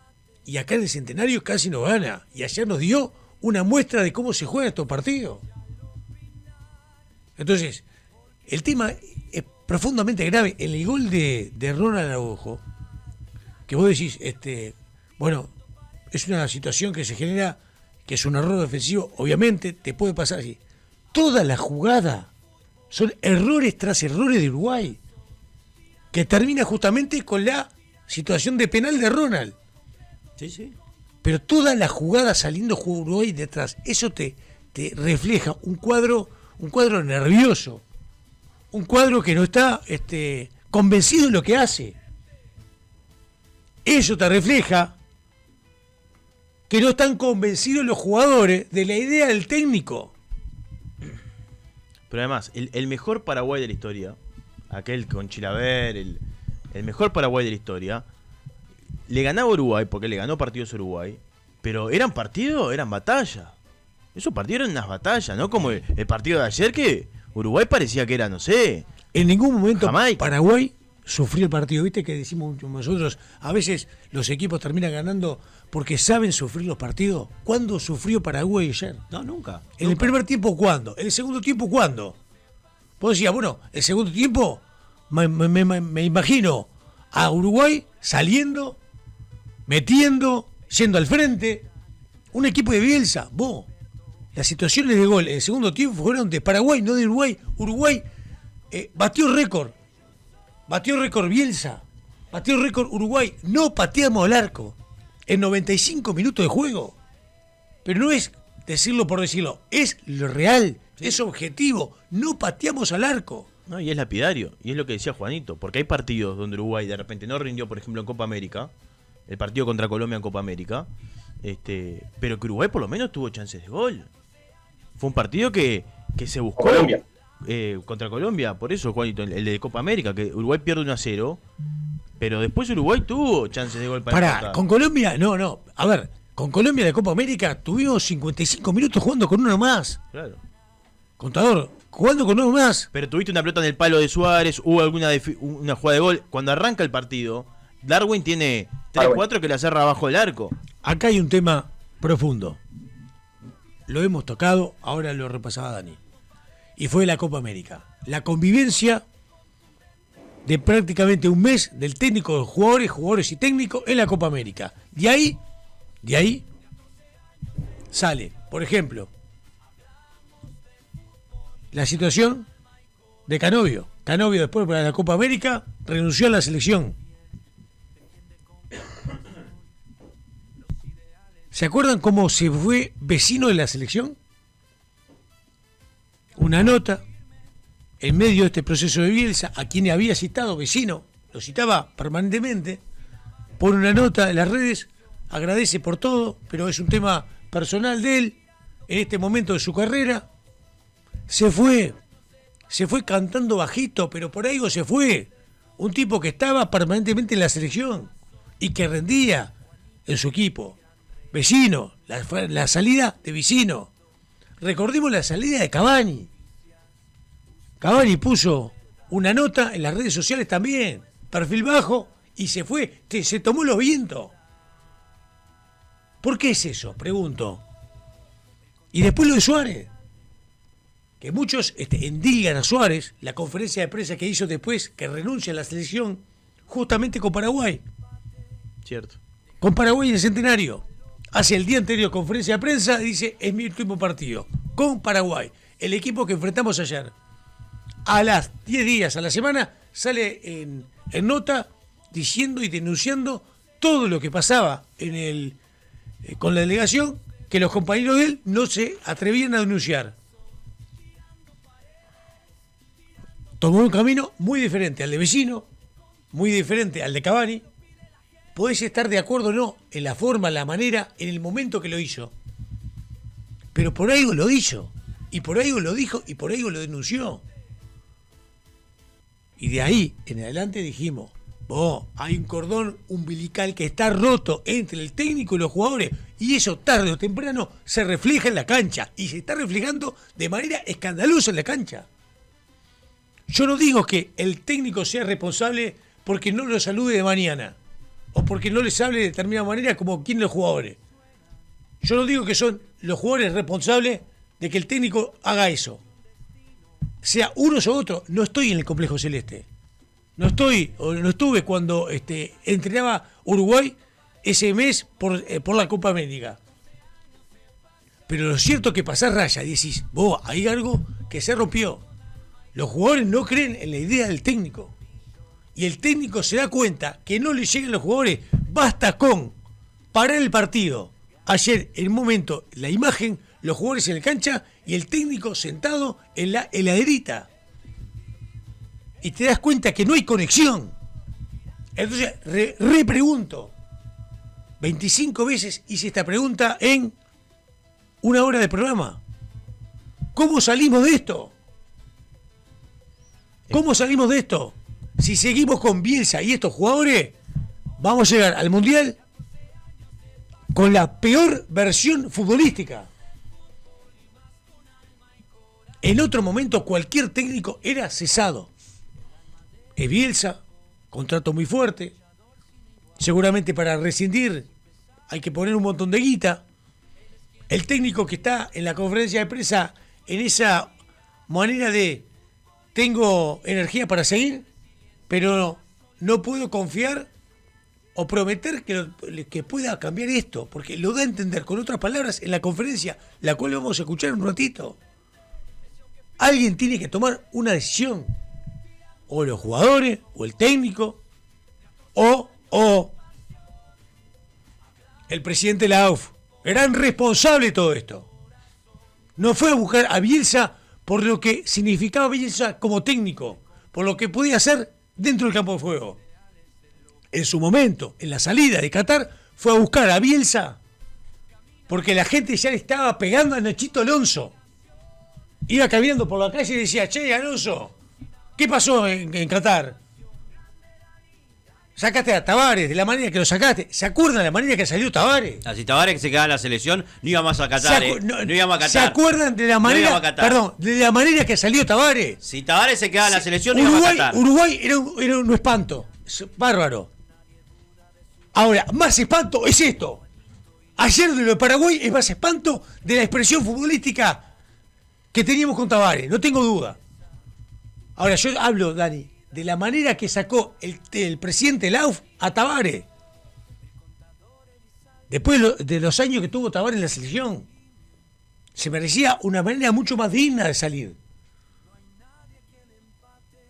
Y acá en el Centenario casi nos gana. Y ayer nos dio una muestra de cómo se juegan estos partidos. Entonces, el tema es profundamente grave. En el gol de Ronald Araujo, que vos decís, bueno, es una situación que se genera, que es un error defensivo, obviamente te puede pasar así. Toda la jugada son errores tras errores de Uruguay, que termina justamente con la situación de penal de Ronald. Sí, sí. Pero toda la jugada saliendo Uruguay detrás, eso te refleja un cuadro nervioso, un cuadro que no está convencido en lo que hace. Eso te refleja que no están convencidos los jugadores de la idea del técnico. Pero además, el mejor Paraguay de la historia, aquel con Chilaver, el mejor Paraguay de la historia, le ganaba a Uruguay, porque le ganó partidos a Uruguay, pero eran partidos, eran batallas. Esos partidos eran unas batallas, ¿no? Como el partido de ayer, que Uruguay parecía que era, no sé, en ningún momento Jamaica. Paraguay sufrió el partido. ¿Viste que decimos nosotros? A veces los equipos terminan ganando porque saben sufrir los partidos. ¿Cuándo sufrió Paraguay ayer? No, nunca. ¿En el primer tiempo cuándo? ¿En el segundo tiempo cuándo? Vos decías, bueno, el segundo tiempo me imagino a Uruguay saliendo, metiendo, yendo al frente. Un equipo de Bielsa. Vos, las situaciones de gol en el segundo tiempo fueron de Paraguay, no de Uruguay. Uruguay batió récord. Batió récord Bielsa. Batió récord Uruguay. No pateamos al arco en 95 minutos de juego. Pero no es decirlo por decirlo. Es lo real. Sí. Es objetivo. No pateamos al arco. No, y es lapidario. Y es lo que decía Juanito. Porque hay partidos donde Uruguay de repente no rindió, por ejemplo, en Copa América. El partido contra Colombia en Copa América. Pero que Uruguay por lo menos tuvo chances de gol. Fue un partido que se buscó. Colombia. Contra Colombia, por eso Juanito, el de Copa América, que Uruguay pierde 1-0, pero después Uruguay tuvo chances de gol para empatar. Con Colombia, no, a ver, con Colombia de Copa América tuvimos 55 minutos jugando con uno más. Claro. Contador, jugando con uno más. Pero tuviste una pelota en el palo de Suárez, hubo una jugada de gol. Cuando arranca el partido, Darwin tiene 3-4 que la cerra abajo del arco. Acá hay un tema profundo. Lo hemos tocado, ahora lo repasaba Dani. Y fue la Copa América. La convivencia de prácticamente un mes del técnico de jugadores y técnicos en la Copa América. De ahí sale, por ejemplo, la situación de Canovio. Canovio después para la Copa América renunció a la selección. ¿Se acuerdan cómo se fue Vecino de la selección? Una nota en medio de este proceso de Bielsa, a quien había citado Vecino, lo citaba permanentemente, pone una nota en las redes, agradece por todo, pero es un tema personal de él, en este momento de su carrera. Se fue cantando bajito, pero por algo se fue. Un tipo que estaba permanentemente en la selección y que rendía en su equipo. Vecino, la salida de Vecino. recordemos la salida de Cavani. Cavani puso una nota en las redes sociales también, perfil bajo, y se fue, se tomó los vientos. ¿Por qué es eso? Pregunto. Y después lo de Suárez, que muchos endilgan a Suárez, la conferencia de prensa que hizo después, que renuncia a la selección, justamente con Paraguay. Cierto. Con Paraguay en el Centenario. Hace el día anterior conferencia de prensa, dice, es mi último partido. Con Paraguay, el equipo que enfrentamos ayer. A las 10 días a la semana sale en nota diciendo y denunciando todo lo que pasaba con la delegación, que los compañeros de él no se atrevían a denunciar. Tomó un camino muy diferente al de Vecino, muy diferente al de Cavani. Podés estar de acuerdo o no en la forma, la manera, en el momento que lo hizo. Pero por algo lo hizo, y por algo lo dijo, y por algo lo denunció. Y de ahí en adelante dijimos, hay un cordón umbilical que está roto entre el técnico y los jugadores, y eso tarde o temprano se refleja en la cancha, y se está reflejando de manera escandalosa en la cancha. Yo no digo que el técnico sea responsable porque no lo salude de mañana, o porque no les hable de determinada manera como quien los jugadores. Yo no digo que son los jugadores responsables de que el técnico haga eso. Sea uno o otro, no estoy en el complejo celeste. No estuve cuando entrenaba Uruguay ese mes por la Copa América. Pero lo cierto es que pasás raya y decís, hay algo que se rompió. Los jugadores no creen en la idea del técnico. Y el técnico se da cuenta que no le llegan los jugadores. Basta con parar el partido. Ayer, en un momento, la imagen, los jugadores en la cancha y el técnico sentado en la heladerita. Y te das cuenta que no hay conexión. Entonces, repregunto. 25 veces hice esta pregunta en una hora de programa. ¿Cómo salimos de esto? ¿Cómo salimos de esto? Si seguimos con Bielsa y estos jugadores, vamos a llegar al Mundial con la peor versión futbolística. En otro momento cualquier técnico era cesado. Es Bielsa, contrato muy fuerte. Seguramente para rescindir hay que poner un montón de guita. El técnico que está en la conferencia de prensa en esa manera de tengo energía para seguir, pero no puedo confiar o prometer que pueda cambiar esto, porque lo da a entender con otras palabras en la conferencia, la cual vamos a escuchar un ratito. Alguien tiene que tomar una decisión, o los jugadores, o el técnico, o el presidente de la AUF, gran responsable de todo esto. No fue a buscar a Bielsa por lo que significaba Bielsa como técnico, por lo que podía hacer dentro del campo de juego. En su momento, en la salida de Qatar, fue a buscar a Bielsa porque la gente ya le estaba pegando a Nachito Alonso. Iba caminando por la calle y decía, che, Alonso, ¿qué pasó en Qatar? Sacaste a Tavares de la manera que lo sacaste. ¿Se acuerdan de la manera que salió Tavares? Si Tavares que se quedaba en la selección, no íbamos a Qatar, no íbamos a Qatar. ¿Se acuerdan de la manera, de la manera que salió Tavares? Si Tavares se quedaba en la selección, no íbamos a Qatar. Uruguay era un espanto. Bárbaro. Ahora, más espanto es esto. Ayer de lo de Paraguay es más espanto de la expresión futbolística que teníamos con Tavares, no tengo duda. Ahora, yo hablo, Dani, de la manera que sacó el presidente Lauf a Tavares. Después de los años que tuvo Tavares en la selección, se merecía una manera mucho más digna de salir.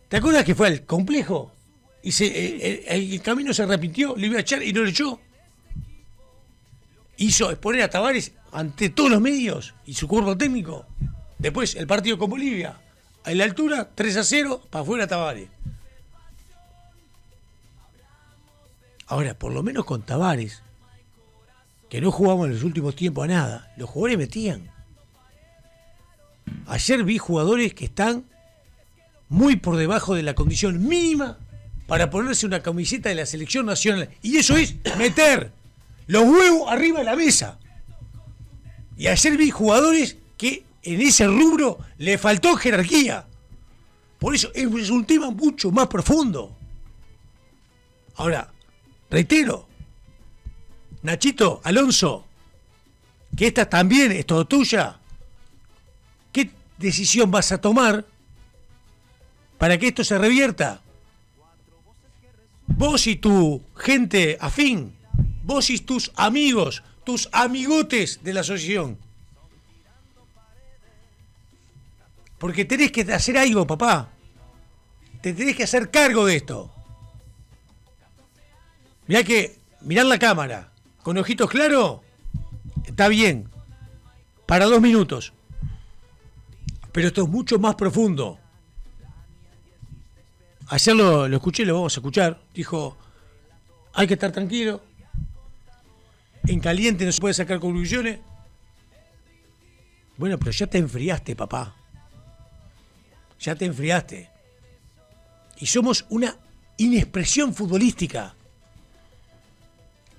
¿Te acuerdas que fue al complejo? Y el camino se arrepintió, le iba a echar y no le echó. Hizo exponer a Tavares ante todos los medios y su cuerpo técnico. Después, el partido con Bolivia, a la altura, 3-0, para afuera Tavares. Ahora, por lo menos con Tavares, que no jugamos en los últimos tiempos a nada, los jugadores metían. Ayer vi jugadores que están muy por debajo de la condición mínima para ponerse una camiseta de la selección nacional. Y eso es meter los huevos arriba de la mesa. Y ayer vi jugadores que en ese rubro le faltó jerarquía. Por eso es un tema mucho más profundo. Ahora, reitero, Nachito, Alonso, que esta también es todo tuya. ¿Qué decisión vas a tomar para que esto se revierta? Vos y tu gente afín, vos y tus amigos, tus amigotes de la asociación. Porque tenés que hacer algo, papá. Te tenés que hacer cargo de esto. Mirá que mirar la cámara con ojitos claros está bien. Para 2 minutos. Pero esto es mucho más profundo. Ayer lo escuché, lo vamos a escuchar. Dijo, hay que estar tranquilo. En caliente no se puede sacar conclusiones. Bueno, pero ya te enfriaste, papá. Ya te enfriaste. Y somos una inexpresión futbolística.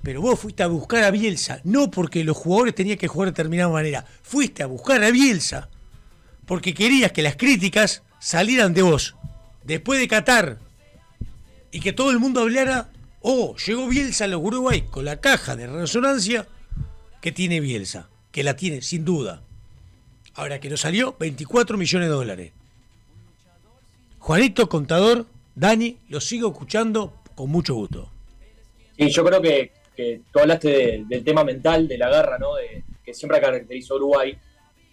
Pero vos fuiste a buscar a Bielsa, no porque los jugadores tenían que jugar de determinada manera. Fuiste a buscar a Bielsa porque querías que las críticas salieran de vos. Después de Qatar y que todo el mundo hablara, llegó Bielsa a los Uruguay con la caja de resonancia que tiene Bielsa, que la tiene sin duda. Ahora que nos salió 24 millones de dólares. Juanito, contador, Dani, lo sigo escuchando con mucho gusto. Sí, yo creo que tú hablaste del tema mental, de la garra, ¿no? Que siempre caracterizó a Uruguay.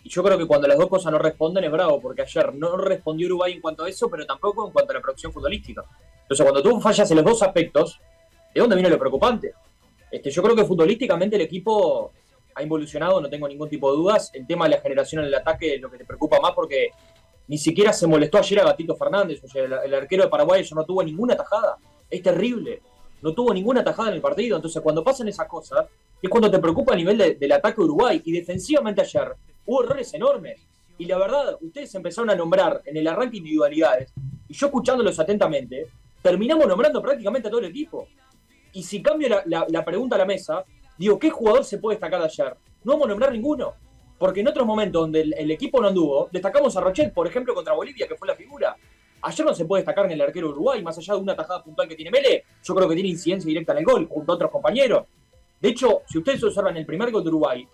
Y yo creo que cuando las dos cosas no responden es bravo, porque ayer no respondió Uruguay en cuanto a eso, pero tampoco en cuanto a la producción futbolística. Entonces, cuando tú fallas en los dos aspectos, ¿de dónde viene lo preocupante? Yo creo que futbolísticamente el equipo ha involucionado, no tengo ningún tipo de dudas. El tema de la generación en el ataque es lo que te preocupa más, porque ni siquiera se molestó ayer a Gatito Fernández. O sea, el arquero de Paraguay no tuvo ninguna tajada. Es terrible. No tuvo ninguna tajada en el partido. Entonces, cuando pasan esas cosas, es cuando te preocupa a nivel del ataque de Uruguay. Y defensivamente ayer hubo errores enormes. Y la verdad, ustedes empezaron a nombrar en el arranque individualidades, y yo escuchándolos atentamente, terminamos nombrando prácticamente a todo el equipo. Y si cambio la pregunta a la mesa, digo, ¿qué jugador se puede destacar de ayer? No vamos a nombrar ninguno. Porque en otros momentos donde el equipo no anduvo, destacamos a Rochel, por ejemplo, contra Bolivia, que fue la figura. Ayer no se puede destacar en el arquero Uruguay, más allá de una tajada puntual que tiene Mele, yo creo que tiene incidencia directa en el gol, junto a otros compañeros. De hecho, si ustedes observan el primer gol de Uruguay,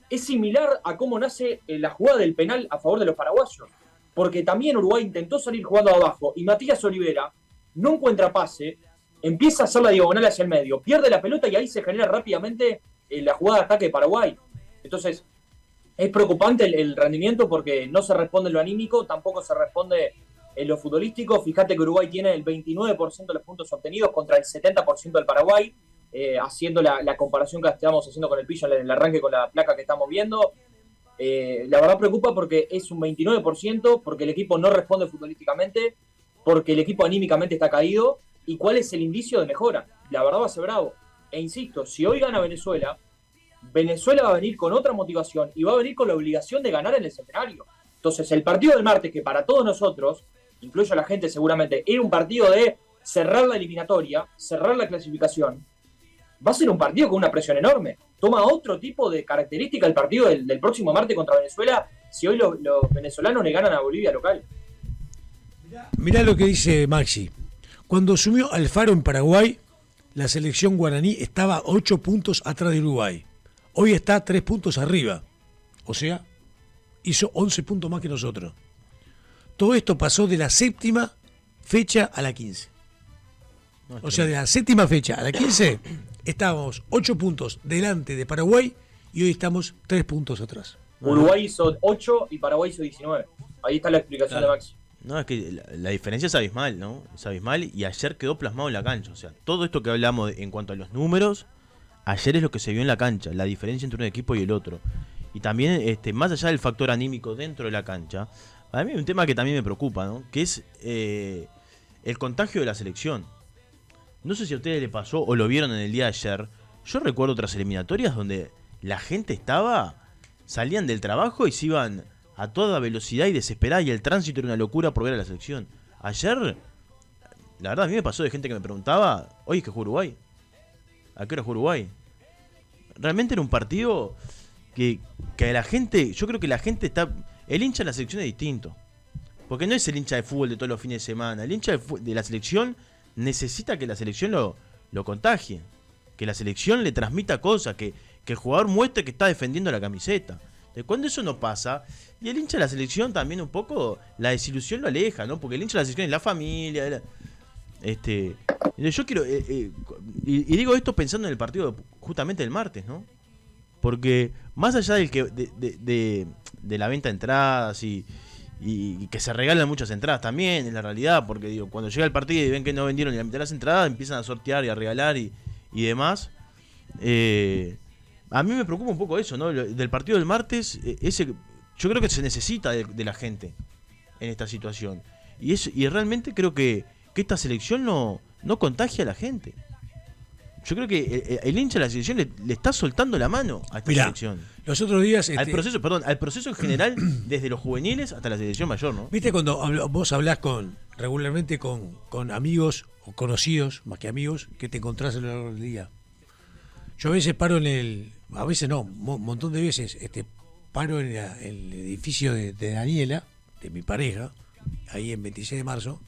es similar a cómo nace la jugada del penal a favor de los paraguayos. Porque también Uruguay intentó salir jugando abajo, y Matías Olivera no encuentra pase, empieza a hacer la diagonal hacia el medio, pierde la pelota y ahí se genera rápidamente la jugada de ataque de Paraguay. Entonces, es preocupante el rendimiento porque no se responde en lo anímico, tampoco se responde en lo futbolístico. Fíjate que Uruguay tiene el 29% de los puntos obtenidos contra el 70% del Paraguay, haciendo la comparación que estamos haciendo con el pillo en el arranque con la placa que estamos viendo. La verdad preocupa porque es un 29%, porque el equipo no responde futbolísticamente, porque el equipo anímicamente está caído. ¿Y cuál es el indicio de mejora? La verdad va a ser bravo. E insisto, si hoy gana Venezuela, Venezuela va a venir con otra motivación y va a venir con la obligación de ganar en el Centenario. Entonces, el partido del martes, que para todos nosotros, incluyo a la gente seguramente, era un partido de cerrar la eliminatoria, cerrar la clasificación, va a ser un partido con una presión enorme. Toma otro tipo de característica el partido del próximo martes contra Venezuela, si hoy los venezolanos le ganan a Bolivia local. Mirá lo que dice Maxi. Cuando asumió Alfaro en Paraguay, la selección guaraní estaba 8 puntos atrás de Uruguay. Hoy está 3 puntos arriba. O sea, hizo 11 puntos más que nosotros. Todo esto pasó de la 7ª fecha a la 15. O sea, de la 7ª fecha a la 15 estábamos 8 puntos delante de Paraguay y hoy estamos 3 puntos atrás. Uruguay hizo 8 y Paraguay hizo 19. Ahí está la explicación de Maxi. No, es que la diferencia es abismal, ¿no? Es abismal y ayer quedó plasmado en la cancha. O sea, todo esto que hablamos en cuanto a los números, ayer es lo que se vio en la cancha, la diferencia entre un equipo y el otro. Y también, más allá del factor anímico dentro de la cancha, a mí hay un tema que también me preocupa, ¿no? Que es el contagio de la selección. No sé si a ustedes les pasó o lo vieron en el día de ayer. Yo recuerdo otras eliminatorias donde la gente salían del trabajo y se iban a toda velocidad y desesperada y el tránsito era una locura por ver a la selección. Ayer, la verdad a mí me pasó de gente que me preguntaba, oye, ¿qué jugó Uruguay? ¿A qué hora jugó Uruguay? Realmente era un partido que la gente, yo creo que la gente está, el hincha de la selección es distinto, porque no es el hincha de fútbol de todos los fines de semana, el hincha de la selección necesita que la selección lo contagie, que la selección le transmita cosas, que el jugador muestre que está defendiendo la camiseta. Cuando eso no pasa, y el hincha de la selección también un poco, la desilusión lo aleja, ¿no? Porque el hincha de la selección es la familia, yo quiero, y digo esto pensando en el partido justamente del martes, ¿no? Porque más allá del que de la venta de entradas y que se regalan muchas entradas también, es la realidad, porque digo, cuando llega el partido y ven que no vendieron ni la mitad de las entradas, empiezan a sortear y a regalar y demás. A mí me preocupa un poco eso, ¿no? Del partido del martes, yo creo que se necesita de la gente en esta situación. Y realmente creo que esta selección no contagia a la gente. Yo creo que el hincha de la selección le está soltando la mano a esta selección. Los otros días... al proceso en general, desde los juveniles hasta la selección mayor, ¿no? ¿Viste cuando vos hablás regularmente con amigos o conocidos, más que amigos, que te encontrás a lo largo del día? Yo a veces paro a veces no, un montón de veces, paro en el edificio de Daniela, de mi pareja, ahí en 26 de marzo,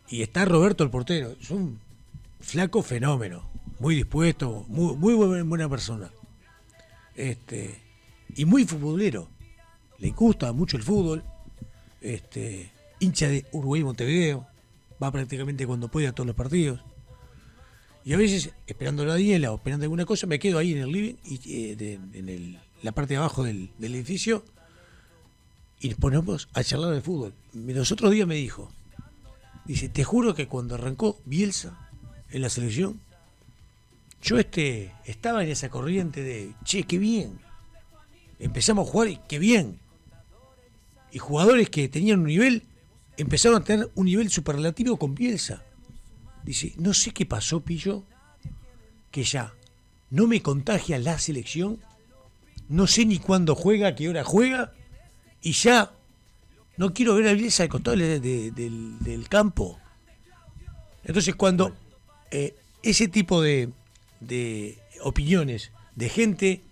y está Roberto el portero. Es un flaco fenómeno, muy dispuesto, muy buena persona. Y muy futbolero. Le gusta mucho el fútbol. Hincha de Uruguay y Montevideo. Va prácticamente cuando puede a todos los partidos. Y a veces, esperando a la Daniela o esperando alguna cosa, me quedo ahí en el living, la parte de abajo del edificio, y nos ponemos a charlar de fútbol. Los otros días me dijo, dice, te juro que cuando arrancó Bielsa en la selección, yo estaba en esa corriente de, che, qué bien, empezamos a jugar y qué bien. Y jugadores que tenían un nivel, empezaron a tener un nivel superlativo con Bielsa. Dice, no sé qué pasó, Pillo, que ya no me contagia la selección, no sé ni cuándo juega, a qué hora juega, y ya no quiero ver a Bielsa al costado del campo. Entonces cuando ese tipo de opiniones de gente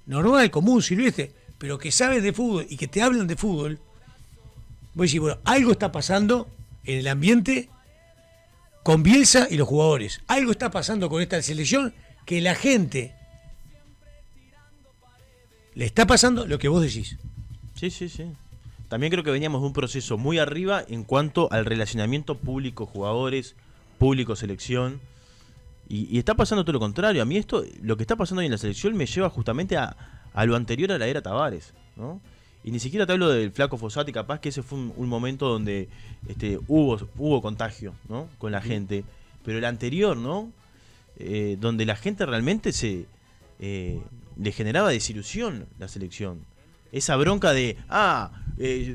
normal, común, silvestre, pero que sabe de fútbol y que te hablan de fútbol, voy a decir, bueno, algo está pasando en el ambiente con Bielsa y los jugadores. Algo está pasando con esta selección que la gente le está pasando lo que vos decís. Sí. También creo que veníamos de un proceso muy arriba en cuanto al relacionamiento público-jugadores, público-selección. Y está pasando todo lo contrario. A mí lo que está pasando hoy en la selección me lleva justamente a lo anterior a la era Tavares, ¿no? Y ni siquiera te hablo del Flaco Fossati, capaz que ese fue un momento donde hubo contagio, ¿no? Con la gente. Pero el anterior, ¿no? Donde la gente realmente le generaba desilusión la selección. Esa bronca de,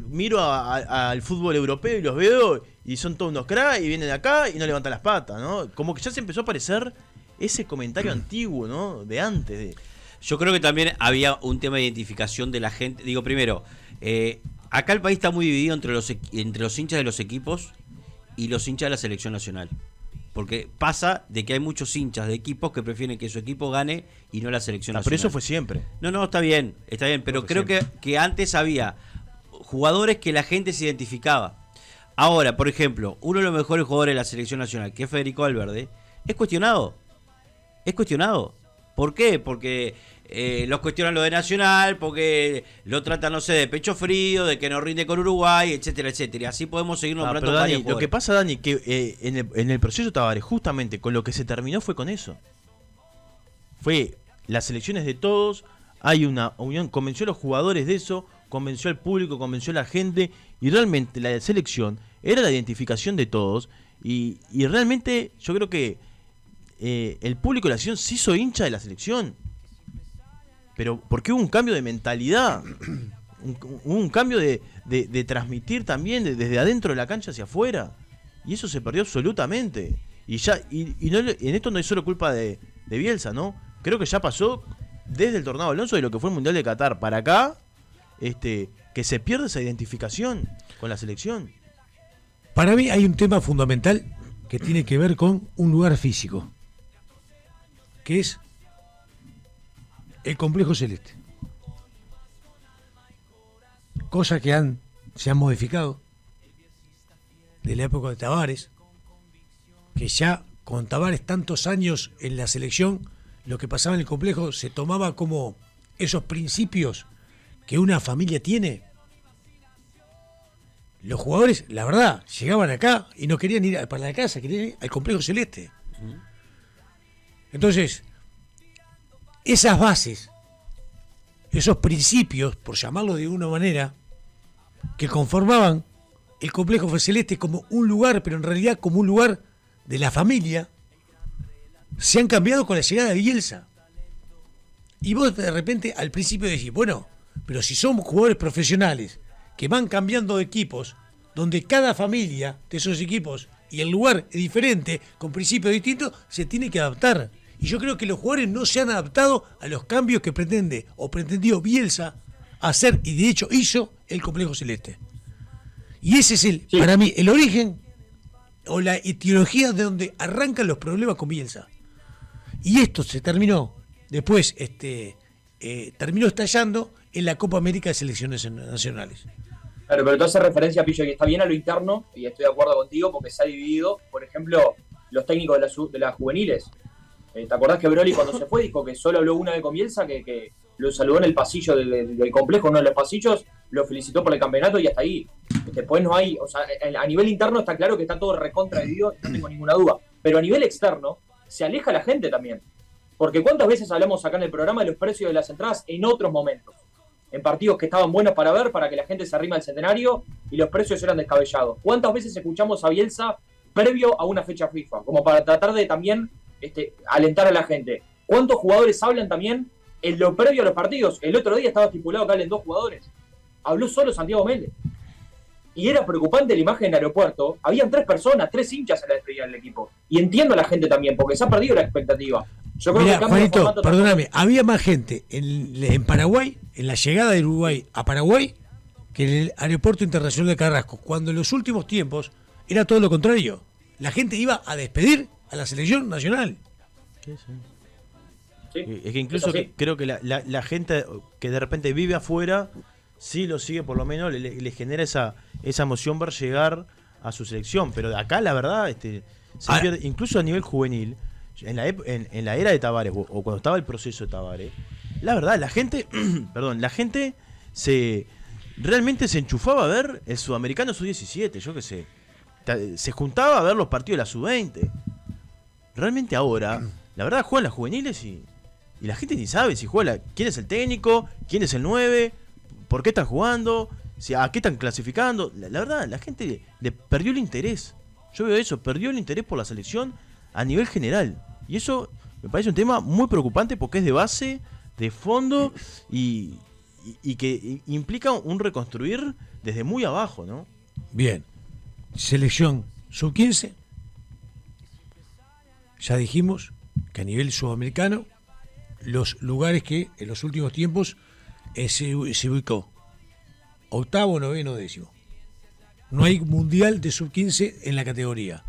miro al fútbol europeo y los veo y son todos unos cracks y vienen acá y no levantan las patas, ¿no? Como que ya se empezó a aparecer ese comentario antiguo, ¿no? De antes. Yo creo que también había un tema de identificación de la gente. Digo, primero, acá el país está muy dividido entre los hinchas de los equipos y los hinchas de la selección nacional. Porque pasa de que hay muchos hinchas de equipos que prefieren que su equipo gane y no la selección nacional. Pero eso fue siempre. No, está bien, pero creo que antes había jugadores que la gente se identificaba. Ahora, por ejemplo, uno de los mejores jugadores de la selección nacional, que es Federico Valverde, es cuestionado. ¿Por qué? Porque los cuestionan lo de Nacional, porque lo tratan, no sé, de pecho frío, de que no rinde con Uruguay, etcétera. Así podemos seguir nombrando pero varios Dani, jugadores. lo que pasa, Dani, que en el proceso Tavares, justamente con lo que se terminó fue con eso. Fue las elecciones de todos, hay una unión, convenció a los jugadores de eso, convenció al público, convenció a la gente, y realmente la selección era la identificación de todos, y realmente yo creo que el público de la selección se hizo hincha de la selección, pero porque hubo un cambio de mentalidad, un cambio de transmitir también desde adentro de la cancha hacia afuera, y eso se perdió absolutamente. Y en esto no es solo culpa de Bielsa, ¿no? Creo que ya pasó desde el Tornado Alonso de lo que fue el Mundial de Qatar para acá, que se pierde esa identificación con la selección. Para mí hay un tema fundamental que tiene que ver con un lugar físico, que es el Complejo Celeste. cosas que se han modificado de la época de Tavares, que ya con Tavares tantos años en la selección, lo que pasaba en el complejo se tomaba como esos principios que una familia tiene. Los jugadores, la verdad, llegaban acá y no querían ir para la casa, querían ir al complejo celeste. Entonces, esas bases, esos principios, por llamarlo de una manera, que conformaban el complejo celeste como un lugar, pero en realidad como un lugar de la familia, se han cambiado con la llegada de Bielsa. Y vos de repente al principio decís, bueno, pero si somos jugadores profesionales que van cambiando de equipos, donde cada familia de esos equipos y el lugar es diferente, con principios distintos, se tiene que adaptar. Y yo creo que los jugadores no se han adaptado a los cambios que pretende o pretendió Bielsa hacer, y de hecho hizo el complejo celeste. Y ese es para mí, el origen o la etiología de donde arrancan los problemas con Bielsa. Y esto se terminó, después terminó estallando en la Copa América de Selecciones Nacionales. Claro, pero tú haces referencia, Pillo, que está bien a lo interno, y estoy de acuerdo contigo, porque se ha dividido, por ejemplo, los técnicos de las juveniles. ¿Te acordás que Broly cuando se fue dijo que solo habló una vez con Bielsa, que lo saludó en el pasillo del complejo, uno de los pasillos, lo felicitó por el campeonato y hasta ahí? Después no hay, o sea, a nivel interno está claro que está todo recontra dividido, no tengo ninguna duda, pero a nivel externo se aleja la gente también, porque cuántas veces hablamos acá en el programa de los precios de las entradas en otros momentos, en partidos que estaban buenos para ver, para que la gente se arrima al centenario y los precios eran descabellados. ¿Cuántas veces escuchamos a Bielsa previo a una fecha FIFA, como para tratar de también alentar a la gente? ¿Cuántos jugadores hablan también en lo previo a los partidos? El otro día estaba estipulado que hablen 2 jugadores. Habló solo Santiago Mele. Y era preocupante la imagen en el aeropuerto. Habían 3 personas, 3 hinchas en la despedida del equipo. Y entiendo a la gente también, porque se ha perdido la expectativa. Yo creo Mirá, que Juanito, perdóname, había más gente en Paraguay, en la llegada de Uruguay a Paraguay, que en el aeropuerto internacional de Carrasco, cuando en los últimos tiempos era todo lo contrario. La gente iba a despedir a la selección nacional. Sí. Sí, es que incluso creo que la gente que de repente vive afuera, sí lo sigue, por lo menos le genera esa emoción ver llegar a su selección. Pero acá la verdad se pierde, incluso a nivel juvenil, en la era de Tavares o cuando estaba el proceso de Tavares, la verdad, la gente realmente se enchufaba a ver el Sudamericano Sub-17, yo qué sé. Se juntaba a ver los partidos de la Sub-20. Realmente ahora, la verdad, juegan las juveniles y la gente ni sabe si juega quién es el técnico, quién es el 9, por qué están jugando, a qué están clasificando. La verdad, la gente le perdió el interés. Yo veo eso, perdió el interés por la selección a nivel general. Y eso me parece un tema muy preocupante porque es de base, de fondo y que implica un reconstruir desde muy abajo, ¿no? Bien. Selección sub-15. Ya dijimos que a nivel sudamericano, los lugares que en los últimos tiempos se ubicó: 8º, 9º, 10º. No hay mundial de sub-15 en la categoría.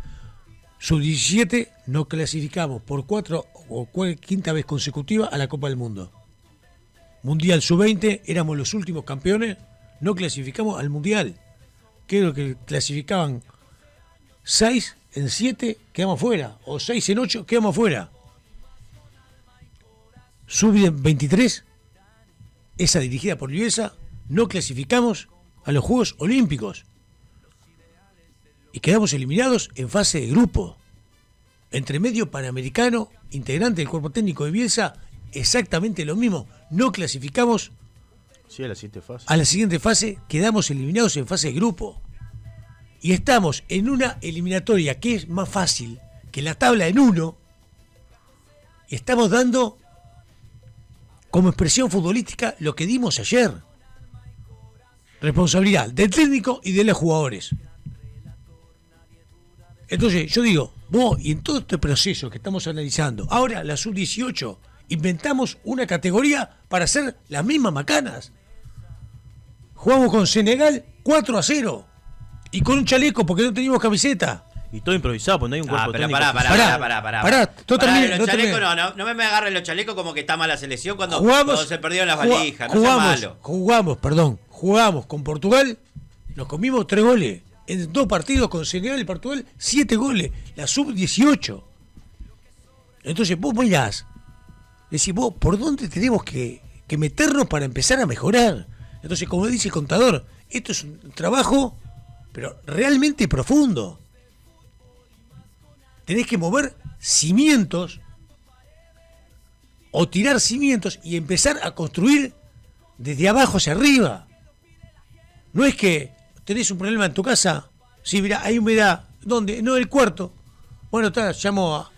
Sub-17 no clasificamos por 4 o 5ª vez consecutiva a la Copa del Mundo. Mundial sub-20, éramos los últimos campeones, no clasificamos al mundial. Creo que clasificaban 6 en 7, quedamos fuera, o 6 en 8, quedamos fuera. Sub-23, esa dirigida por Bielsa, no clasificamos a los Juegos Olímpicos. Y quedamos eliminados en fase de grupo. Entre medio panamericano, integrante del cuerpo técnico de Bielsa, exactamente lo mismo. No clasificamos sí, a la siguiente fase. A la siguiente fase, quedamos eliminados en fase de grupo. Y estamos en una eliminatoria que es más fácil que la tabla en 1. Y estamos dando como expresión futbolística lo que dimos ayer. Responsabilidad del técnico y de los jugadores. Entonces, yo digo, vos, y en todo este proceso que estamos analizando, ahora la sub-18, inventamos una categoría para hacer las mismas macanas. Jugamos con Senegal 4-0 y con un chaleco porque no teníamos camiseta. Y todo improvisado, porque no hay un cuerpo técnico. Pará, no me agarren los chalecos como que está mala selección cuando se perdieron las valijas. No sea malo. jugamos con Portugal, nos comimos 3 goles. En 2 partidos con Senegal y Portugal, 7 goles. La sub-18. Entonces vos mirás, decís vos, ¿por dónde tenemos que meternos para empezar a mejorar? Entonces, como dice el contador, esto es un trabajo, pero realmente profundo. Tenés que mover cimientos o tirar cimientos y empezar a construir desde abajo hacia arriba. No es que tenés un problema en tu casa, sí, mirá, hay humedad, ¿dónde? No, el cuarto. Bueno, llamo a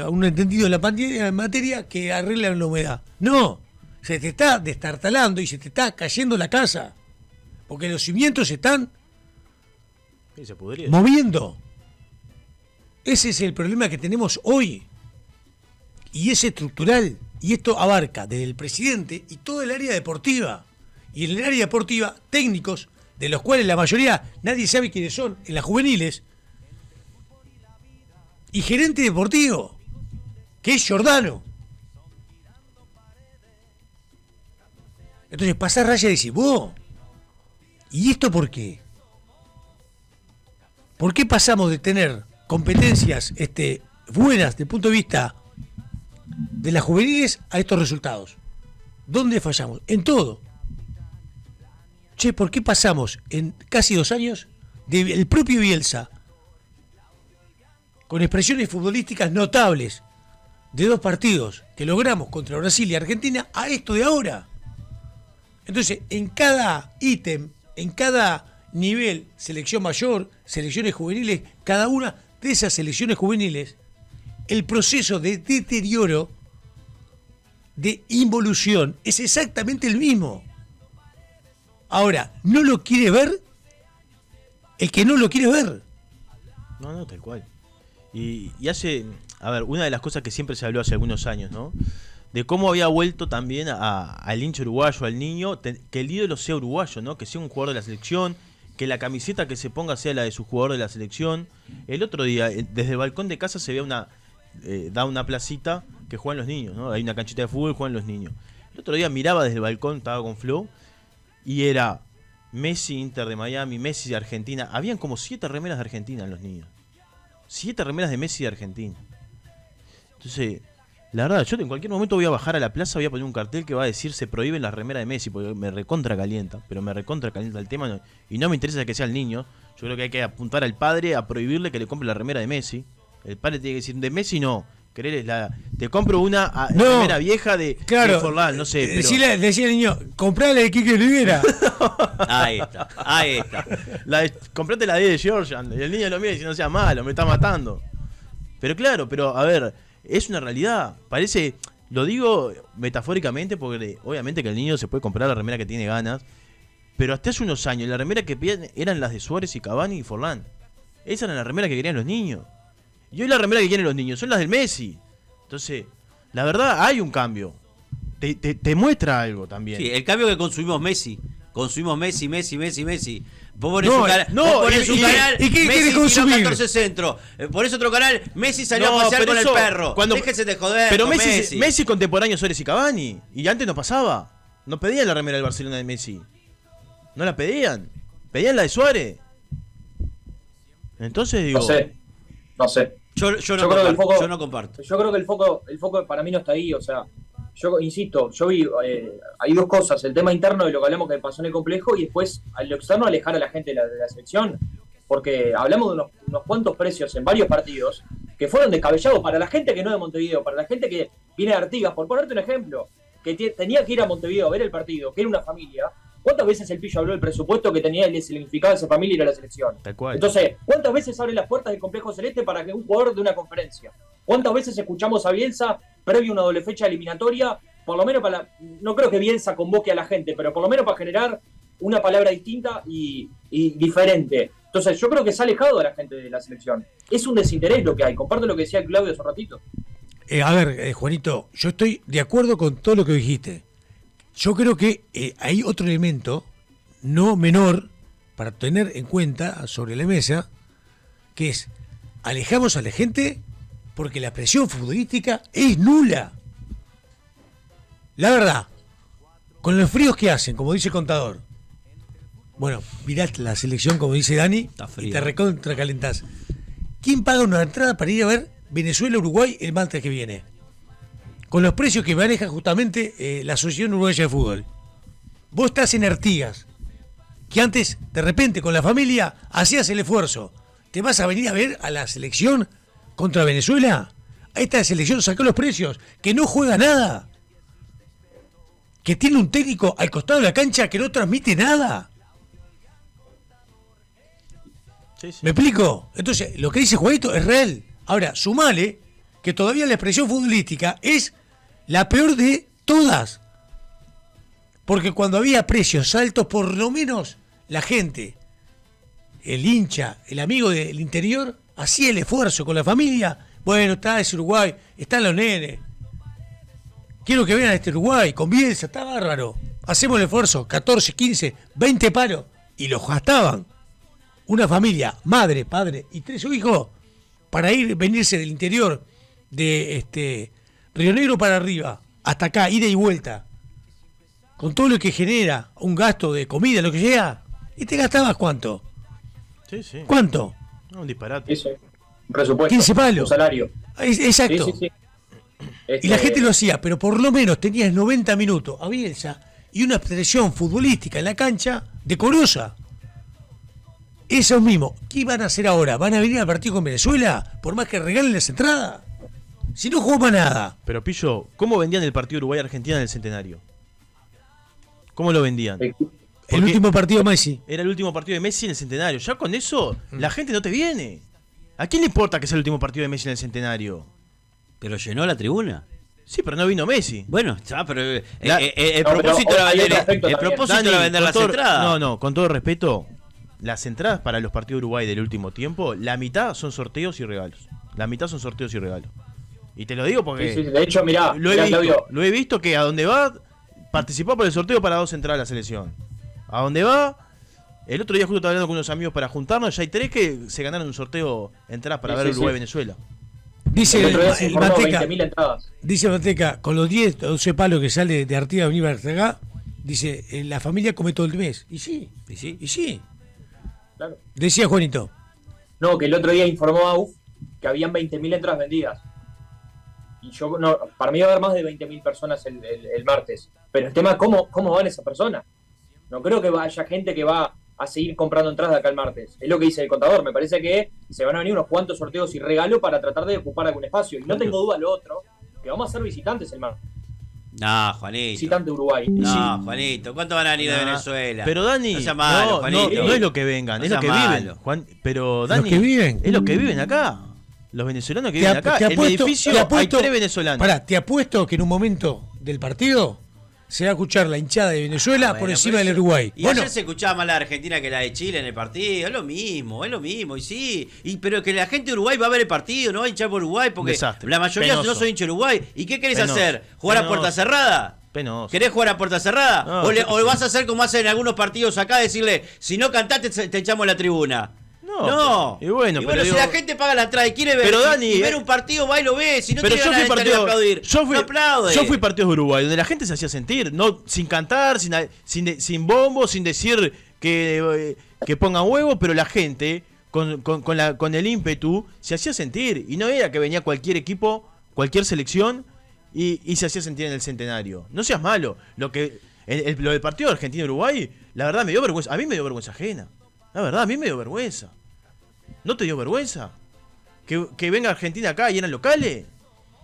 un entendido de la materia que arregla la humedad. No, se te está destartalando y se te está cayendo la casa, porque los cimientos se están moviendo. Ese es el problema que tenemos hoy, y es estructural, y esto abarca desde el presidente y todo el área deportiva, y en el área deportiva técnicos, de los cuales la mayoría nadie sabe quiénes son, en las juveniles, y gerente deportivo, que es Giordano. Entonces pasás raya y decís, vos, ¿y esto por qué? ¿Por qué pasamos de tener competencias buenas desde el punto de vista de las juveniles a estos resultados? ¿Dónde fallamos? En todo. Che, ¿por qué pasamos en casi 2 años del propio Bielsa, con expresiones futbolísticas notables, de 2 partidos que logramos contra Brasil y Argentina, a esto de ahora? Entonces, en cada ítem, en cada nivel, selección mayor, selecciones juveniles, cada una de esas selecciones juveniles, el proceso de deterioro, de involución, es exactamente el mismo. Ahora, ¿no lo quiere ver el que no lo quiere ver? No, tal cual. Y hace, a ver, una de las cosas que siempre se habló hace algunos años, ¿no? De cómo había vuelto también al hincha uruguayo, al niño, que el ídolo sea uruguayo, ¿no? Que sea un jugador de la selección, que la camiseta que se ponga sea la de su jugador de la selección. El otro día, desde el balcón de casa se ve da una placita que juegan los niños, ¿no? Hay una canchita de fútbol, juegan los niños. El otro día miraba desde el balcón, estaba con Flo, y era Messi, Inter de Miami, Messi de Argentina. Habían como 7 remeras de Argentina en los niños. 7 remeras de Messi de Argentina. Entonces, la verdad, yo en cualquier momento voy a bajar a la plaza, voy a poner un cartel que va a decir se prohíben las remeras de Messi, porque me recontra calienta, el tema, no, y no me interesa que sea el niño. Yo creo que hay que apuntar al padre a prohibirle que le compre la remera de Messi. El padre tiene que decir, de Messi no, te compro una remera vieja de Forlán, no sé. Pero... Decía el niño, comprale de Quique Olivera. Ahí está. Comprate la de Georgian. Y el niño lo mira y dice, no sea malo, me está matando. Pero claro, a ver, es una realidad. Parece, lo digo metafóricamente porque obviamente que el niño se puede comprar la remera que tiene ganas. Pero hasta hace unos años, la remera que pedían eran las de Suárez y Cavani y Forlán. Esas eran las remeras que querían los niños. Y hoy la remera que quieren los niños son las del Messi. Entonces, la verdad, hay un cambio. Te muestra algo también. Sí, el cambio que consumimos Messi. Consumimos Messi. Vos ponés un canal, ¿y qué Messi querés consumir? 14 centro. Ponés otro canal, Messi salió a pasear con el perro. Déjese de joder. Pero Messi contemporáneo Suárez y Cavani. Y antes no pasaba. No pedían la remera del Barcelona de Messi. No la pedían. Pedían la de Suárez. Entonces digo... No sé. Yo no comparto. Yo creo que el foco para mí no está ahí. O sea, yo insisto, yo vi, hay 2 cosas. El tema interno de lo que hablamos que pasó en el complejo y después a lo externo alejar a la gente de la selección. Porque hablamos de unos cuantos precios en varios partidos que fueron descabellados para la gente que no es de Montevideo, para la gente que viene de Artigas. Por ponerte un ejemplo, que tenía que ir a Montevideo a ver el partido, que era una familia. ¿Cuántas veces el Pillo habló del presupuesto que tenía y le significaba esa familia ir a la selección? Tal cual. Entonces, ¿cuántas veces abren las puertas del Complejo Celeste para que un jugador de una conferencia? ¿Cuántas veces escuchamos a Bielsa previo a una doble fecha eliminatoria? Por lo menos no creo que Bielsa convoque a la gente, pero por lo menos para generar una palabra distinta y diferente. Entonces, yo creo que se ha alejado a la gente de la selección. Es un desinterés lo que hay. Comparto lo que decía Claudio hace un ratito. Juanito, yo estoy de acuerdo con todo lo que dijiste. Yo creo que hay otro elemento no menor para tener en cuenta sobre la mesa, que es alejamos a la gente porque la presión futbolística es nula. La verdad, con los fríos que hacen, como dice el contador, Bueno, mirás la selección, como dice Dani, Está frío. y te recontracalentás. ¿Quién paga una entrada para ir a ver Venezuela-Uruguay el martes que viene? Con los precios que maneja justamente la Asociación Uruguaya de Fútbol. Vos estás en Artigas, que antes, de repente, con la familia, hacías el esfuerzo. ¿Te vas a venir a ver a la selección contra Venezuela? A esta selección sacó los precios, que no juega nada. Que tiene un técnico al costado de la cancha que no transmite nada. Sí, sí. ¿Me explico? Entonces, lo que dice Juanito es real. Ahora, sumale que todavía la expresión futbolística es la peor de todas. Porque cuando había precios altos, por lo menos la gente, el hincha, el amigo del interior, hacía el esfuerzo con la familia. Bueno, está ese Uruguay, están los nenes. Quiero que vean a este Uruguay, con Bielsa, está bárbaro. Hacemos el esfuerzo, 14, 15, 20 palos. Y los gastaban. Una familia, madre, padre y 3 hijos, para venirse del interior de Río Negro para arriba, hasta acá, ida y vuelta. Con todo lo que genera un gasto de comida, lo que sea. ¿Y te gastabas cuánto? Sí, sí. ¿Cuánto? No, un disparate. Eso. Un presupuesto. 15 palos. Un salario. Exacto. Sí, sí, sí. Y la gente lo hacía, pero por lo menos tenías 90 minutos a Bielsa y una expresión futbolística en la cancha decorosa. Esos mismos, ¿qué van a hacer ahora? ¿Van a venir al partido con Venezuela? Por más que regalen las entradas. Si no jugó para nada. Pero Pillo, ¿cómo vendían el partido Uruguay-Argentina en el Centenario? ¿Cómo lo vendían? El Porque último partido de Messi. era el último partido de Messi en el Centenario. Ya con eso, la gente no te viene. ¿A quién le importa que sea el último partido de Messi en el Centenario? Pero llenó la tribuna. Sí, pero no vino Messi. Bueno, está, pero el No, propósito pero era hay vender, otro aspecto el también. propósito Dani, era vender con las todo- entradas. No, con todo respeto, las entradas para los partidos de Uruguay del último tiempo, la mitad son sorteos y regalos. La mitad son sorteos y regalos. Y te lo digo porque Sí, sí, de hecho, mirá, lo mirá, he visto. Claudio, Lo he visto que a donde va, participó por el sorteo para 2 entradas a la selección. A donde va, el otro día justo estaba hablando con unos amigos para juntarnos, ya hay 3 que se ganaron un sorteo entradas para Sí, ver sí, sí. Uruguay-Venezuela. Dice el otro día se el informó Manteca, 20.000 entradas. dice Manteca, con los 10 o 12 palos que sale de Artigas a venir hasta acá, dice, la familia come todo el mes. Y sí, ¿Y sí? y sí. Claro. Decía Juanito. No, que el otro día informó AUF que habían 20.000 entradas vendidas. Y yo, no, para mí va a haber más de 20.000 personas el martes. Pero el tema es cómo van esas personas. No creo que haya gente que va a seguir comprando entradas de acá el martes. Es lo que dice el contador. Me parece que se van a venir unos cuantos sorteos y regalos para tratar de ocupar algún espacio. Y no tengo duda lo otro, que vamos a ser visitantes el martes. No, Juanito. Visitante de Uruguay. No, Juanito. ¿Cuánto van a venir de Nah. Venezuela? Pero Dani, No sea malo, no, Juanito. no es lo que vengan, No es lo sea que malo. viven. Juan, pero Dani, que viven. es lo que viven acá. Los venezolanos que Te viven ap- acá. te En mi apuesto- edificio te apuesto- hay 3 venezolanos. Pará, te apuesto que en un momento del partido se va a escuchar la hinchada de Venezuela por Bueno, encima pero del eso- Uruguay. Y Bueno, ayer se escuchaba más la Argentina que la de Chile en el partido. Es lo mismo, y sí. Pero que la gente de Uruguay va a ver el partido, no va a hinchar por Uruguay, porque Desastre. la mayoría Penoso. no son hinchas de Uruguay. ¿Y qué querés Penoso. hacer? ¿Jugar a Penoso. puerta cerrada? Penoso. ¿Querés jugar a puerta cerrada? No, ¿O vas a hacer como hacen algunos partidos acá, decirle, si no cantaste te echamos la tribuna? No. Y bueno, pero si digo- la gente paga la entrada y quiere ver, Pero, Dani, y ver un partido, va y lo ve. Si no Pero tiene yo ganas fui de salir a aplaudir, no aplaude. yo fui partidos de Uruguay, donde la gente se hacía sentir, no sin cantar, sin bombo, sin decir que pongan huevo, pero la gente con el ímpetu se hacía sentir. Y no era que venía cualquier equipo, cualquier selección y se hacía sentir en el Centenario. No seas malo. Lo del partido de Argentina-Uruguay, la verdad me dio vergüenza. A mí me dio vergüenza ajena. La verdad, a mí me dio vergüenza. ¿No te dio vergüenza? ¿Que venga Argentina acá y eran locales?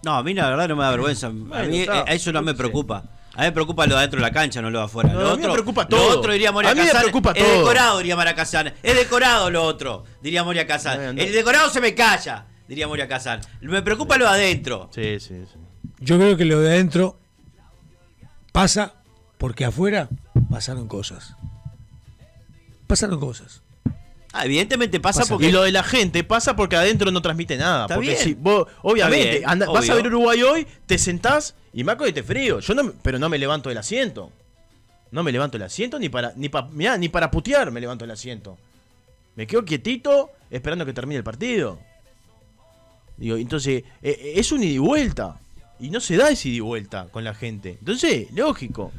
No, a mí la verdad no me da vergüenza. A mí está. eso no me Sí. preocupa. A mí me preocupa lo de adentro de la cancha, no lo de afuera. No, Lo a mí me otro, preocupa Lo todo. otro diría Moria A mí me Kazan. preocupa Es todo. decorado, diría Moria Kazan. Es decorado lo otro, diría Moria Kazan. Bueno, El decorado se me calla, diría Moria Kazan. Me preocupa lo de adentro. Sí, sí, sí. yo creo que lo de adentro pasa porque afuera pasaron cosas. Pasaron cosas. Evidentemente pasa Pasa. porque Y lo de la gente pasa porque adentro no transmite nada. Está Porque bien. si vos, obviamente, Está bien, vas a obvio. ver Uruguay hoy, te sentás y Maco te frío. Pero no me levanto del asiento. No me levanto del asiento ni para putear me levanto del asiento. Me quedo quietito esperando que termine el partido. Digo, entonces, es un ida y vuelta. Y no se da ese ida y vuelta con la gente. Entonces, lógico.